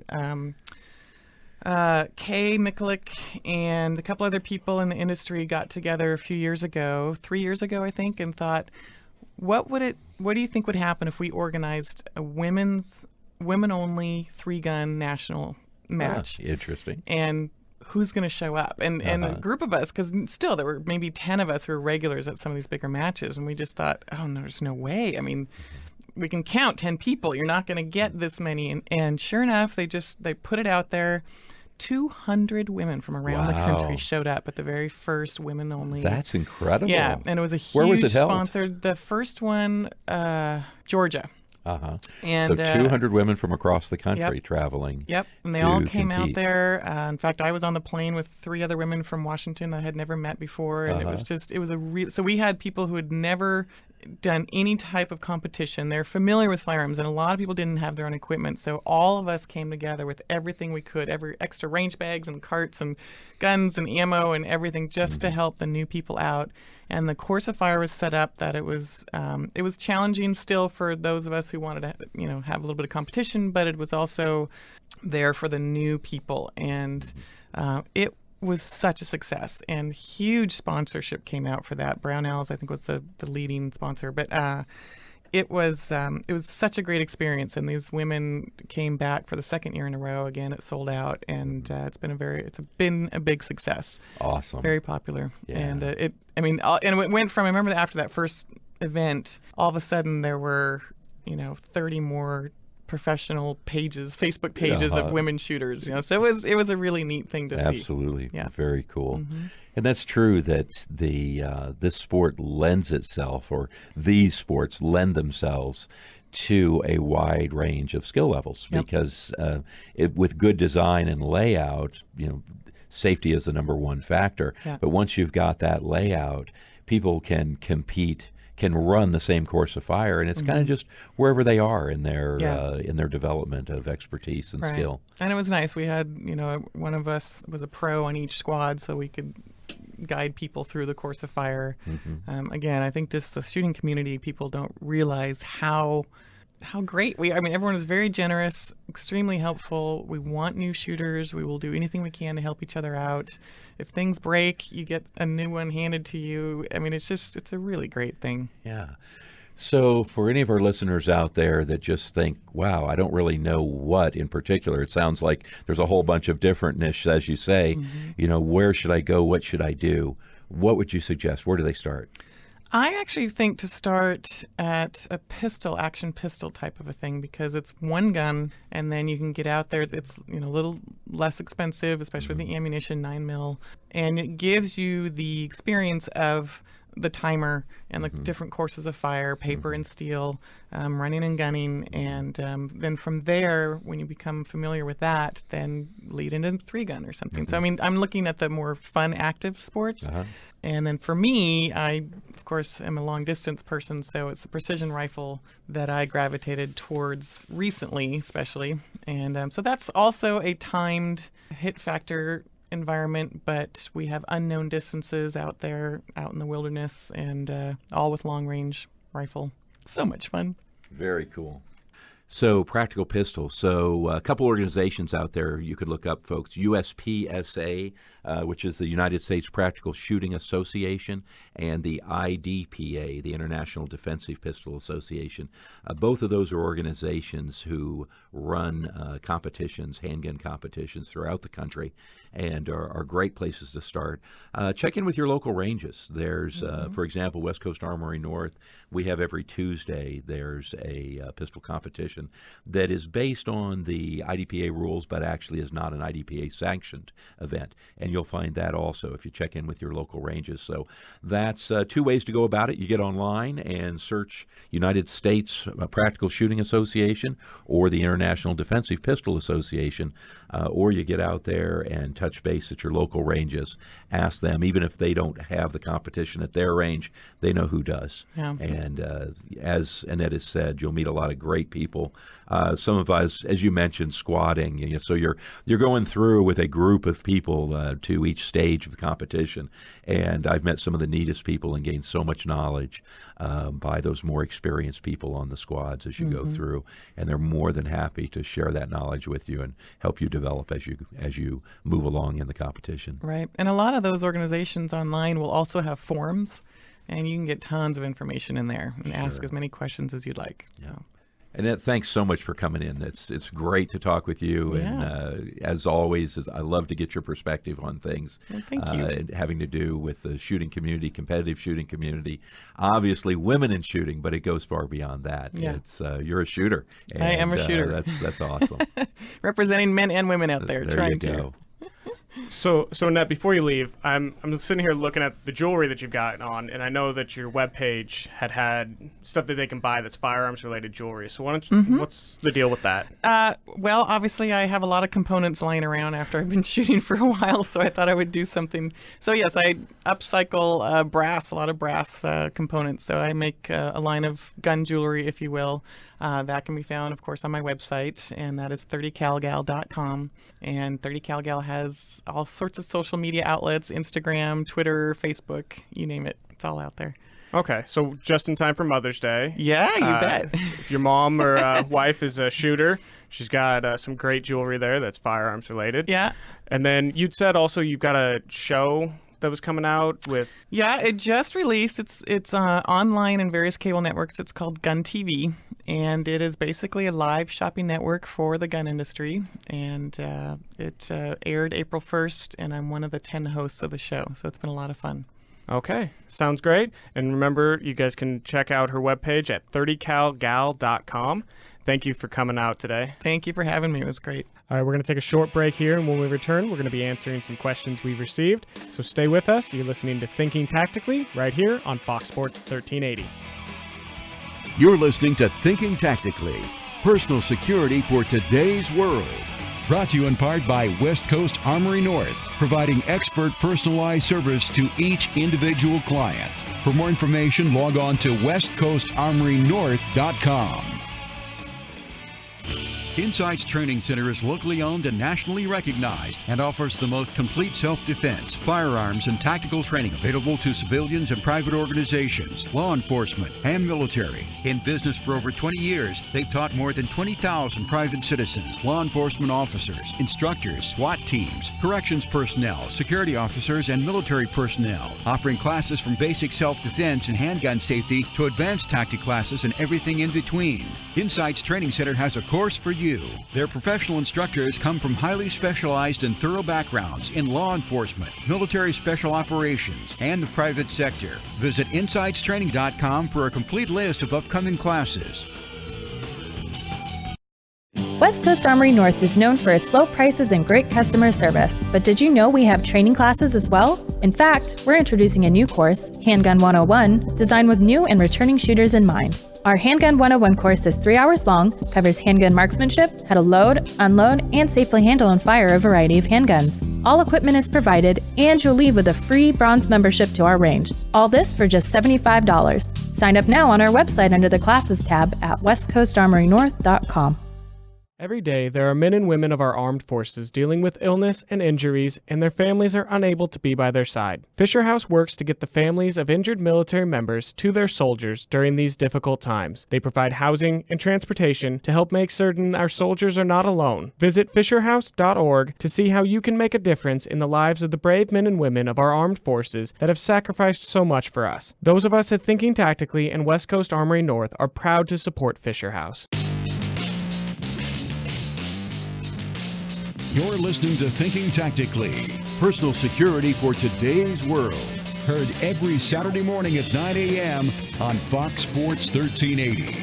[SPEAKER 7] Kay Mikulik and a couple other people in the industry got together a few years ago, 3 years ago, I think, and thought, what do you think would happen if we organized a women-only 3-gun national match?
[SPEAKER 5] Interesting.
[SPEAKER 7] And who's going to show up? And a group of us, because still there were maybe 10 of us who were regulars at some of these bigger matches, and we just thought, oh, no, there's no way. I mean, we can count 10 people. You're not going to get this many. And sure enough, they put it out there. 200 women from around the country showed up at the very first women only.
[SPEAKER 5] That's incredible.
[SPEAKER 7] Yeah, and it was a huge
[SPEAKER 5] Where was it held?
[SPEAKER 7] sponsored. The first one, Georgia.
[SPEAKER 5] And so 200 women from across the country traveling.
[SPEAKER 7] Yep, and they all came out
[SPEAKER 5] compete.
[SPEAKER 7] there. In fact, I was on the plane with 3 other women from Washington I had never met before, and it was a real. So we had people who had never done any type of competition. They're familiar with firearms, and a lot of people didn't have their own equipment. So all of us came together with everything we could, every extra range bags and carts and guns and ammo and everything, just to help the new people out. And the course of fire was set up that it was challenging still for those of us who wanted to have a little bit of competition, but it was also there for the new people, and it was such a success, and huge sponsorship came out for that. Brownells, I think, was the leading sponsor, but it was such a great experience, and these women came back for the second year in a row. Again, it sold out, and it's been a big success.
[SPEAKER 5] Awesome,
[SPEAKER 7] very popular,
[SPEAKER 5] yeah.
[SPEAKER 7] And it went from, I remember after that first event, all of a sudden there were 30 more professional pages, Facebook pages of women shooters. So it was a really neat thing to see.
[SPEAKER 5] Absolutely,
[SPEAKER 7] yeah,
[SPEAKER 5] very cool. And that's true that this sport lends itself, or these sports lend themselves to a wide range of skill levels, because with good design and layout, safety is the number one factor.
[SPEAKER 7] Yeah.
[SPEAKER 5] But once you've got that layout, people can compete, can run the same course of fire, and it's kind of just wherever they are in their development of expertise and skill.
[SPEAKER 7] And it was nice. We had, one of us was a pro on each squad, so we could guide people through the course of fire. Again, I think just the shooting community, people don't realize how great everyone is very generous, extremely helpful. We want new shooters. We will do anything we can to help each other out. If things break, you get a new one handed to you. It's a really great thing.
[SPEAKER 5] Yeah. So for any of our listeners out there that just think, wow, I don't really know what in particular, it sounds like there's a whole bunch of different niches, as you say, where should I go? What should I do? What would you suggest? Where do they start?
[SPEAKER 7] I actually think to start at a action pistol type of a thing, because it's one gun, and then you can get out there. It's a little less expensive, especially with the ammunition, 9mm, and it gives you the experience of the timer and the different courses of fire, paper and steel, running and gunning, and then from there, when you become familiar with that, then lead into 3-gun or something. So I'm looking at the more fun, active sports. And then for me, I, of course, am a long-distance person, so it's the precision rifle that I gravitated towards recently, especially. And so that's also a timed hit factor environment, but we have unknown distances out there, out in the wilderness, and all with long-range rifle. So much fun.
[SPEAKER 5] Very cool. So practical pistols. So a couple organizations out there you could look up, folks. USPSA, which is the United States Practical Shooting Association, and the IDPA, the International Defensive Pistol Association. Both of those are organizations who run competitions, handgun competitions throughout the country, and are great places to start. Check in with your local ranges. There's, for example, West Coast Armory North. We have every Tuesday, there's a pistol competition that is based on the IDPA rules, but actually is not an IDPA sanctioned event. And you'll find that also if you check in with your local ranges. So that's 2 ways to go about it. You get online and search United States Practical Shooting Association or the International Defensive Pistol Association, or you get out there and touch base at your local ranges. Ask them, even if they don't have the competition at their range, they know who does.
[SPEAKER 7] Yeah.
[SPEAKER 5] And as Annette has said, you'll meet a lot of great people. Some of us, as you mentioned, squatting. So you're going through with a group of people to each stage of the competition. And I've met some of the neatest people and gained so much knowledge by those more experienced people on the squads as you go through. And they're more than happy to share that knowledge with you and help you develop as you move along in the competition.
[SPEAKER 7] Right. And a lot of those organizations online will also have forums, and you can get tons of information in there and ask as many questions as you'd like.
[SPEAKER 5] Yeah.
[SPEAKER 7] So.
[SPEAKER 5] Annette, thanks so much for coming in. It's great to talk with you, and as always, I love to get your perspective on things.
[SPEAKER 7] Well, thank you.
[SPEAKER 5] Having to do with the shooting community, competitive shooting community. Obviously, women in shooting, but it goes far beyond that.
[SPEAKER 7] Yeah.
[SPEAKER 5] You're a shooter. And,
[SPEAKER 7] I am a shooter.
[SPEAKER 5] That's awesome.
[SPEAKER 7] Representing men and women out there,
[SPEAKER 5] There
[SPEAKER 7] trying
[SPEAKER 5] you go.
[SPEAKER 4] So Annette, before you leave, I'm sitting here looking at the jewelry that you've got on, and I know that your webpage had stuff that they can buy that's firearms-related jewelry. So why don't you, what's the deal with that?
[SPEAKER 7] Well, obviously, I have a lot of components lying around after I've been shooting for a while, so I thought I would do something. So yes, I upcycle brass, a lot of brass components. So I make a line of gun jewelry, if you will. That can be found, of course, on my website, and that is 30calgal.com. And 30calgal has all sorts of social media outlets, Instagram, Twitter, Facebook, you name it. It's all out there.
[SPEAKER 4] Okay, so just in time for Mother's Day.
[SPEAKER 7] Yeah, you bet.
[SPEAKER 4] If your mom or wife is a shooter, she's got some great jewelry there that's firearms related.
[SPEAKER 7] Yeah.
[SPEAKER 4] And then you'd said also you've got a show that was coming out with...
[SPEAKER 7] Yeah, it just released. It's online in various cable networks. It's called Gun TV, and it is basically a live shopping network for the gun industry. And it aired April 1st, and I'm one of the 10 hosts of the show, so it's been a lot of fun.
[SPEAKER 4] Okay, sounds great. And remember, you guys can check out her webpage at 30calgal.com. Thank you for coming out today.
[SPEAKER 7] Thank you for having me. It was great.
[SPEAKER 4] All right, we're going to take a short break here, and when we return, we're going to be answering some questions we've received. So stay with us. You're listening to Thinking Tactically right here on Fox Sports 1380.
[SPEAKER 3] You're listening to Thinking Tactically, personal security for today's world. Brought to you in part by West Coast Armory North, providing expert personalized service to each individual client. For more information, log on to westcoastarmorynorth.com. Insights Training Center is locally owned and nationally recognized and offers the most complete self-defense, firearms, and tactical training available to civilians and private organizations, law enforcement, and military. In business for over 20 years, they've taught more than 20,000 private citizens, law enforcement officers, instructors, SWAT teams, corrections personnel, security officers, and military personnel, offering classes from basic self-defense and handgun safety to advanced tactic classes and everything in between. Insights Training Center has a course for you. Their professional instructors come from highly specialized and thorough backgrounds in law enforcement, military special operations, and the private sector. Visit InsightsTraining.com for a complete list of upcoming classes.
[SPEAKER 6] West Coast Armory North is known for its low prices and great customer service, but did you know we have training classes as well? In fact, we're introducing a new course, Handgun 101, designed with new and returning shooters in mind. Our Handgun 101 course is 3 hours long, covers handgun marksmanship, how to load, unload, and safely handle and fire a variety of handguns. All equipment is provided, and you'll leave with a free bronze membership to our range. All this for just $75. Sign up now on our website under the Classes tab at westcoastarmorynorth.com.
[SPEAKER 4] Every day, there are men and women of our armed forces dealing with illness and injuries, and their families are unable to be by their side. Fisher House works to get the families of injured military members to their soldiers during these difficult times. They provide housing and transportation to help make certain our soldiers are not alone. Visit fisherhouse.org to see how you can make a difference in the lives of the brave men and women of our armed forces that have sacrificed so much for us. Those of us at Thinking Tactically and West Coast Armory North are proud to support Fisher House.
[SPEAKER 3] You're listening to Thinking Tactically, personal security for today's world. Heard every Saturday morning at 9 a.m. on Fox Sports 1380.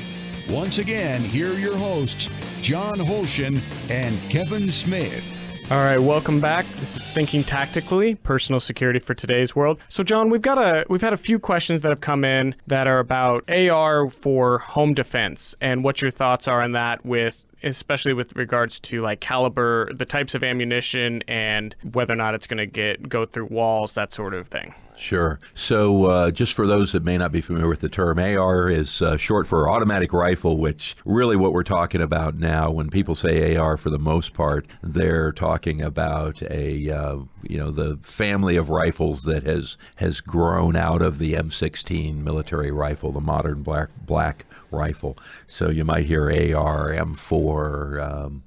[SPEAKER 3] Once again, here are your hosts, John Holshin and Kevin Smith.
[SPEAKER 4] All right, welcome back. This is Thinking Tactically, personal security for today's world. So, John, we've had a few questions that have come in that are about AR for home defense and what your thoughts are on that, especially with regards to like caliber, the types of ammunition, and whether or not it's going to go through walls, that sort of thing.
[SPEAKER 5] Sure. So just for those that may not be familiar with the term, AR is short for automatic rifle, which really what we're talking about now. When people say AR, for the most part, they're talking about the family of rifles that has grown out of the M16 military rifle, the modern black rifle. So you might hear AR, M4,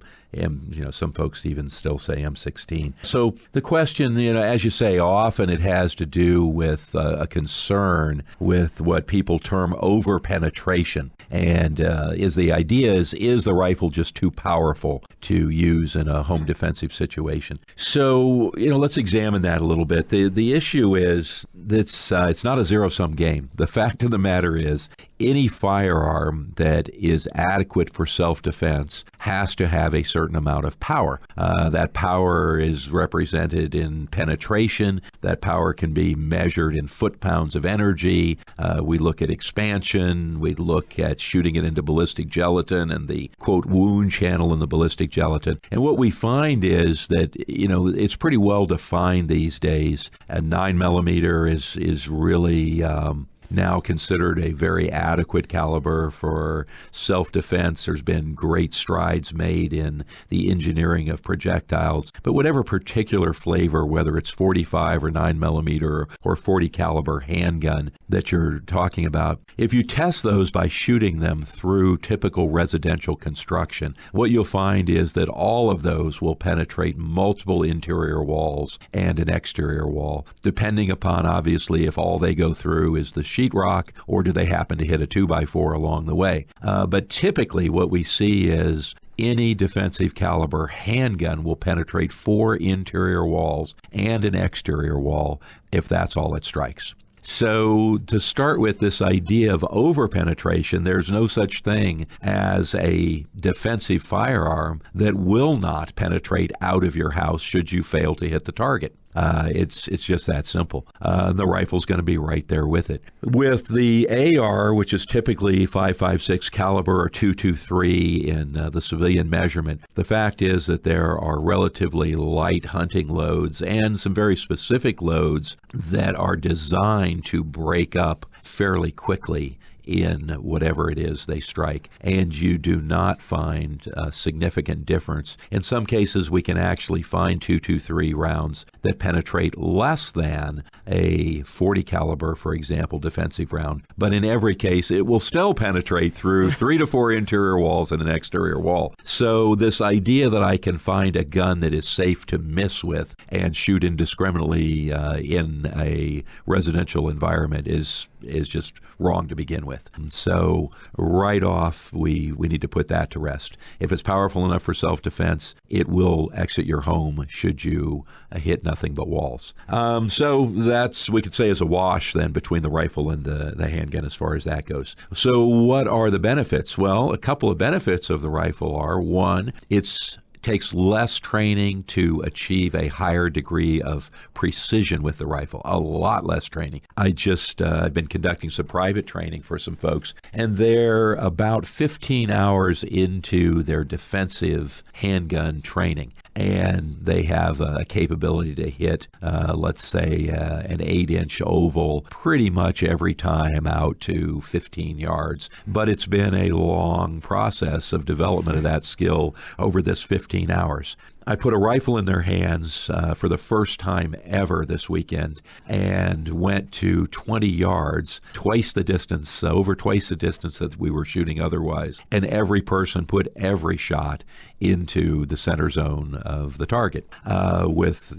[SPEAKER 5] Some folks even still say M16. So the question, as you say, often it has to do with a concern with what people term over-penetration. And the idea is the rifle just too powerful to use in a home defensive situation? So, let's examine that a little bit. The issue is that it's not a zero-sum game. The fact of the matter is, any firearm that is adequate for self-defense has to have a certain amount of power. That power is represented in penetration. That power can be measured in foot-pounds of energy. We look at expansion. We look at shooting it into ballistic gelatin and the, quote, wound channel in the ballistic gelatin. And what we find is that, it's pretty well defined these days. A 9mm is really now considered a very adequate caliber for self-defense. There's been great strides made in the engineering of projectiles, but whatever particular flavor, whether it's 45 or 9mm or 40 caliber handgun that you're talking about, if you test those by shooting them through typical residential construction, what you'll find is that all of those will penetrate multiple interior walls and an exterior wall, depending upon, obviously, if all they go through is the sheetrock, or do they happen to hit a 2x4 along the way? But typically what we see is any defensive caliber handgun will penetrate 4 interior walls and an exterior wall if that's all it strikes. So to start with this idea of over-penetration, there's no such thing as a defensive firearm that will not penetrate out of your house should you fail to hit the target. It's just that simple. The rifle's going to be right there with it. With the AR, which is typically 5.56 caliber or 2.23 in the civilian measurement, the fact is that there are relatively light hunting loads and some very specific loads that are designed to break up fairly quickly in whatever it is they strike, and you do not find a significant difference. In some cases, we can actually find 2.23 rounds that penetrate less than a 40 caliber, for example, defensive round. But in every case, it will still penetrate through 3 to 4 interior walls and an exterior wall. So this idea that I can find a gun that is safe to miss with and shoot indiscriminately in a residential environment is just wrong to begin with. And so right off, we need to put that to rest. If it's powerful enough for self-defense, it will exit your home should you hit nothing but walls. So that's, we could say, is a wash then between the rifle and the handgun as far as that goes. So what are the benefits? Well, a couple of benefits of the rifle are, one, takes less training to achieve a higher degree of precision with the rifle, a lot less training. I've been conducting some private training for some folks, and they're about 15 hours into their defensive handgun training. And they have a capability to hit, let's say, an 8-inch oval pretty much every time out to 15 yards. But it's been a long process of development of that skill over this 15 hours. I put a rifle in their hands for the first time ever this weekend and went to 20 yards, over twice the distance that we were shooting otherwise. And every person put every shot into the center zone of the target with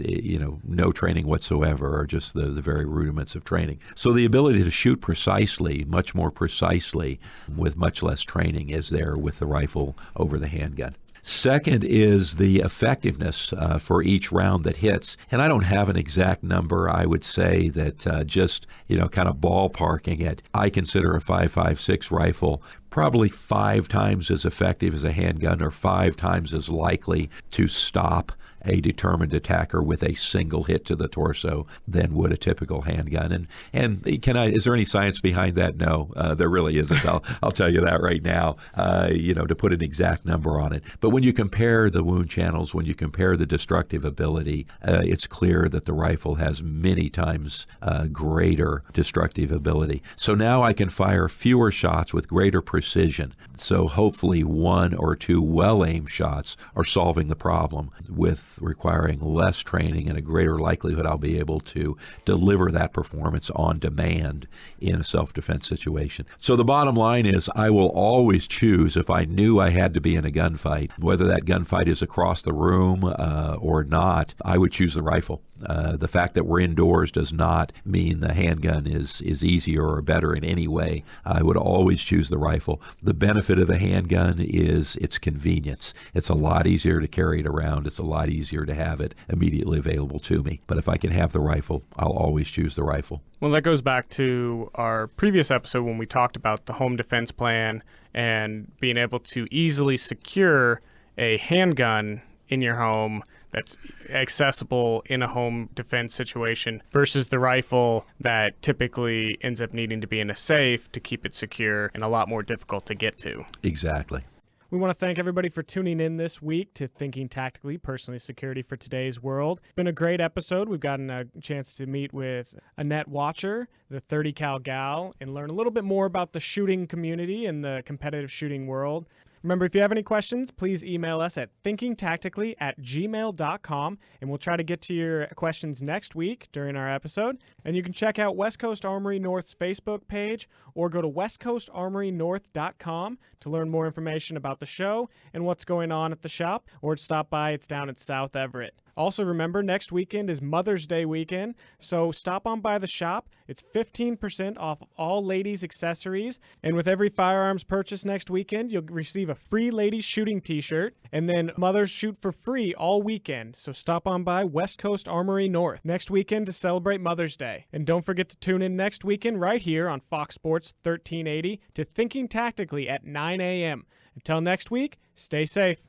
[SPEAKER 5] no training whatsoever, or just the very rudiments of training. So the ability to shoot precisely, much more precisely, with much less training is there with the rifle over the handgun. Second is the effectiveness for each round that hits. And I don't have an exact number. I would say that just, kind of ballparking it, I consider a 5.56 rifle probably 5 times as effective as a handgun, or 5 times as likely to stop a determined attacker with a single hit to the torso than would a typical handgun. And is there any science behind that? No, there really isn't. I'll tell you that right now, to put an exact number on it. But when you compare the wound channels, when you compare the destructive ability, it's clear that the rifle has many times greater destructive ability. So now I can fire fewer shots with greater precision. So hopefully 1 or 2 well-aimed shots are solving the problem with with requiring less training and a greater likelihood I'll be able to deliver that performance on demand in a self-defense situation. So the bottom line is I will always choose, if I knew I had to be in a gunfight, whether that gunfight is across the room or not, I would choose the rifle. The fact that we're indoors does not mean the handgun is easier or better in any way. I would always choose the rifle. The benefit of a handgun is its convenience. It's a lot easier to carry it around. It's a lot easier to have it immediately available to me. But if I can have the rifle, I'll always choose the rifle.
[SPEAKER 4] Well, that goes back to our previous episode when we talked about the home defense plan and being able to easily secure a handgun in your home that's accessible in a home defense situation versus the rifle that typically ends up needing to be in a safe to keep it secure and a lot more difficult to get to.
[SPEAKER 5] Exactly.
[SPEAKER 4] We want to thank everybody for tuning in this week to Thinking Tactically, Personal Security for Today's World. It's been a great episode. We've gotten a chance to meet with Annette Watcher, the 30 Cal gal, and learn a little bit more about the shooting community and the competitive shooting world. Remember, if you have any questions, please email us at thinkingtactically@gmail.com, and we'll try to get to your questions next week during our episode. And you can check out West Coast Armory North's Facebook page or go to westcoastarmorynorth.com to learn more information about the show and what's going on at the shop, or to stop by. It's down at South Everett. Also, remember, next weekend is Mother's Day weekend, so stop on by the shop. It's 15% off all ladies' accessories, and with every firearms purchase next weekend, you'll receive a free ladies shooting t-shirt, and then mothers shoot for free all weekend. So stop on by West Coast Armory North next weekend to celebrate Mother's Day. And don't forget to tune in next weekend right here on Fox Sports 1380 to Thinking Tactically at 9 a.m. Until next week, stay safe.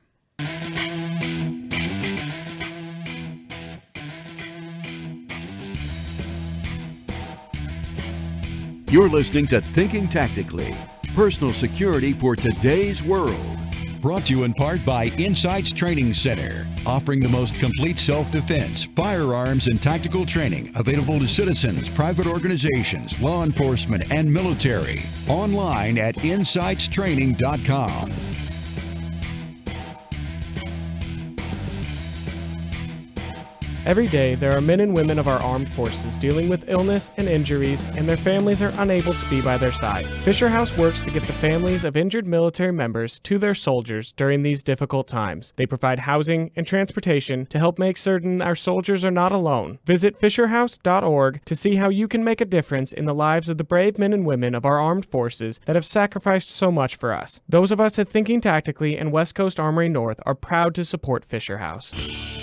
[SPEAKER 3] You're listening to Thinking Tactically, Personal Security for Today's World. Brought to you in part by Insights Training Center, offering the most complete self-defense, firearms, and tactical training available to citizens, private organizations, law enforcement, and military. Online at insightstraining.com.
[SPEAKER 4] Every day, there are men and women of our armed forces dealing with illness and injuries, and their families are unable to be by their side. Fisher House works to get the families of injured military members to their soldiers during these difficult times. They provide housing and transportation to help make certain our soldiers are not alone. Visit fisherhouse.org to see how you can make a difference in the lives of the brave men and women of our armed forces that have sacrificed so much for us. Those of us at Thinking Tactically and West Coast Armory North are proud to support Fisher House.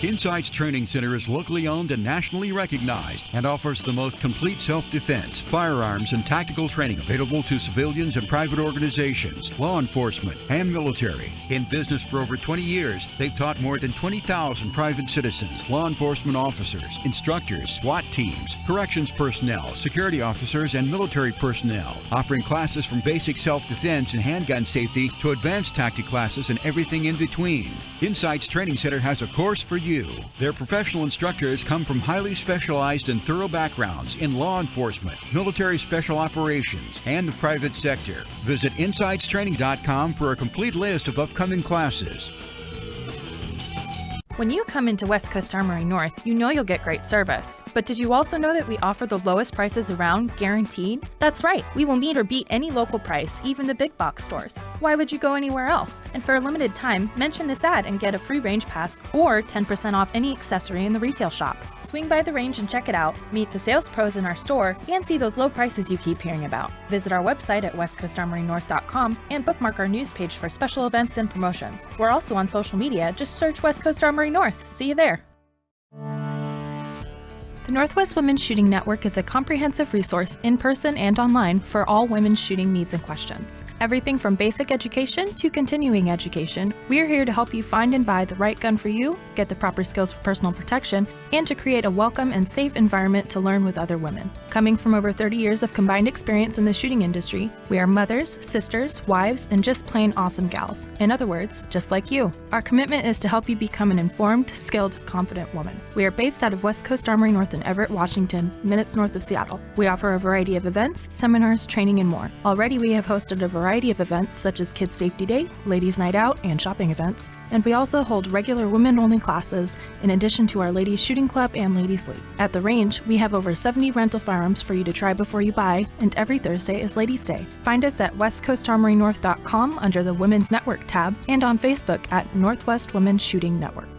[SPEAKER 3] Insights Training Center is locally owned and nationally recognized and offers the most complete self-defense, firearms, and tactical training available to civilians and private organizations, law enforcement, and military. In business for over 20 years, they've taught more than 20,000 private citizens, law enforcement officers, instructors, SWAT teams, corrections personnel, security officers, and military personnel, offering classes from basic self-defense and handgun safety to advanced tactic classes and everything in between. Insights Training Center has a course for you. Their professional instructors come from highly specialized and thorough backgrounds in law enforcement, military special operations, and the private sector. Visit insightstraining.com for a complete list of upcoming classes.
[SPEAKER 6] When you come into West Coast Armory North, you know you'll get great service. But did you also know that we offer the lowest prices around, guaranteed? That's right, we will meet or beat any local price, even the big box stores. Why would you go anywhere else? And for a limited time, mention this ad and get a free range pass or 10% off any accessory in the retail shop. Swing by the range and check it out, meet the sales pros in our store, and see those low prices you keep hearing about. Visit our website at westcoastarmorynorth.com and bookmark our news page for special events and promotions. We're also on social media, just search West Coast Armory North. See you there.
[SPEAKER 1] The Northwest Women's Shooting Network is a comprehensive resource in person and online for all women's shooting needs and questions. Everything from basic education to continuing education, we're here to help you find and buy the right gun for you, get the proper skills for personal protection, and to create a welcome and safe environment to learn with other women. Coming from over 30 years of combined experience in the shooting industry, we are mothers, sisters, wives, and just plain awesome gals. In other words, just like you. Our commitment is to help you become an informed, skilled, confident woman. We are based out of West Coast Armory North in Everett, Washington, minutes north of Seattle. We offer a variety of events, seminars, training, and more. Already we have hosted a variety of events such as Kids Safety Day, Ladies Night Out, and shopping events. And we also hold regular women-only classes in addition to our Ladies Shooting Club and Ladies League. At the range, we have over 70 rental firearms for you to try before you buy, and every Thursday is Ladies Day. Find us at westcoastarmorynorth.com under the Women's Network tab and on Facebook at Northwest Women's Shooting Network.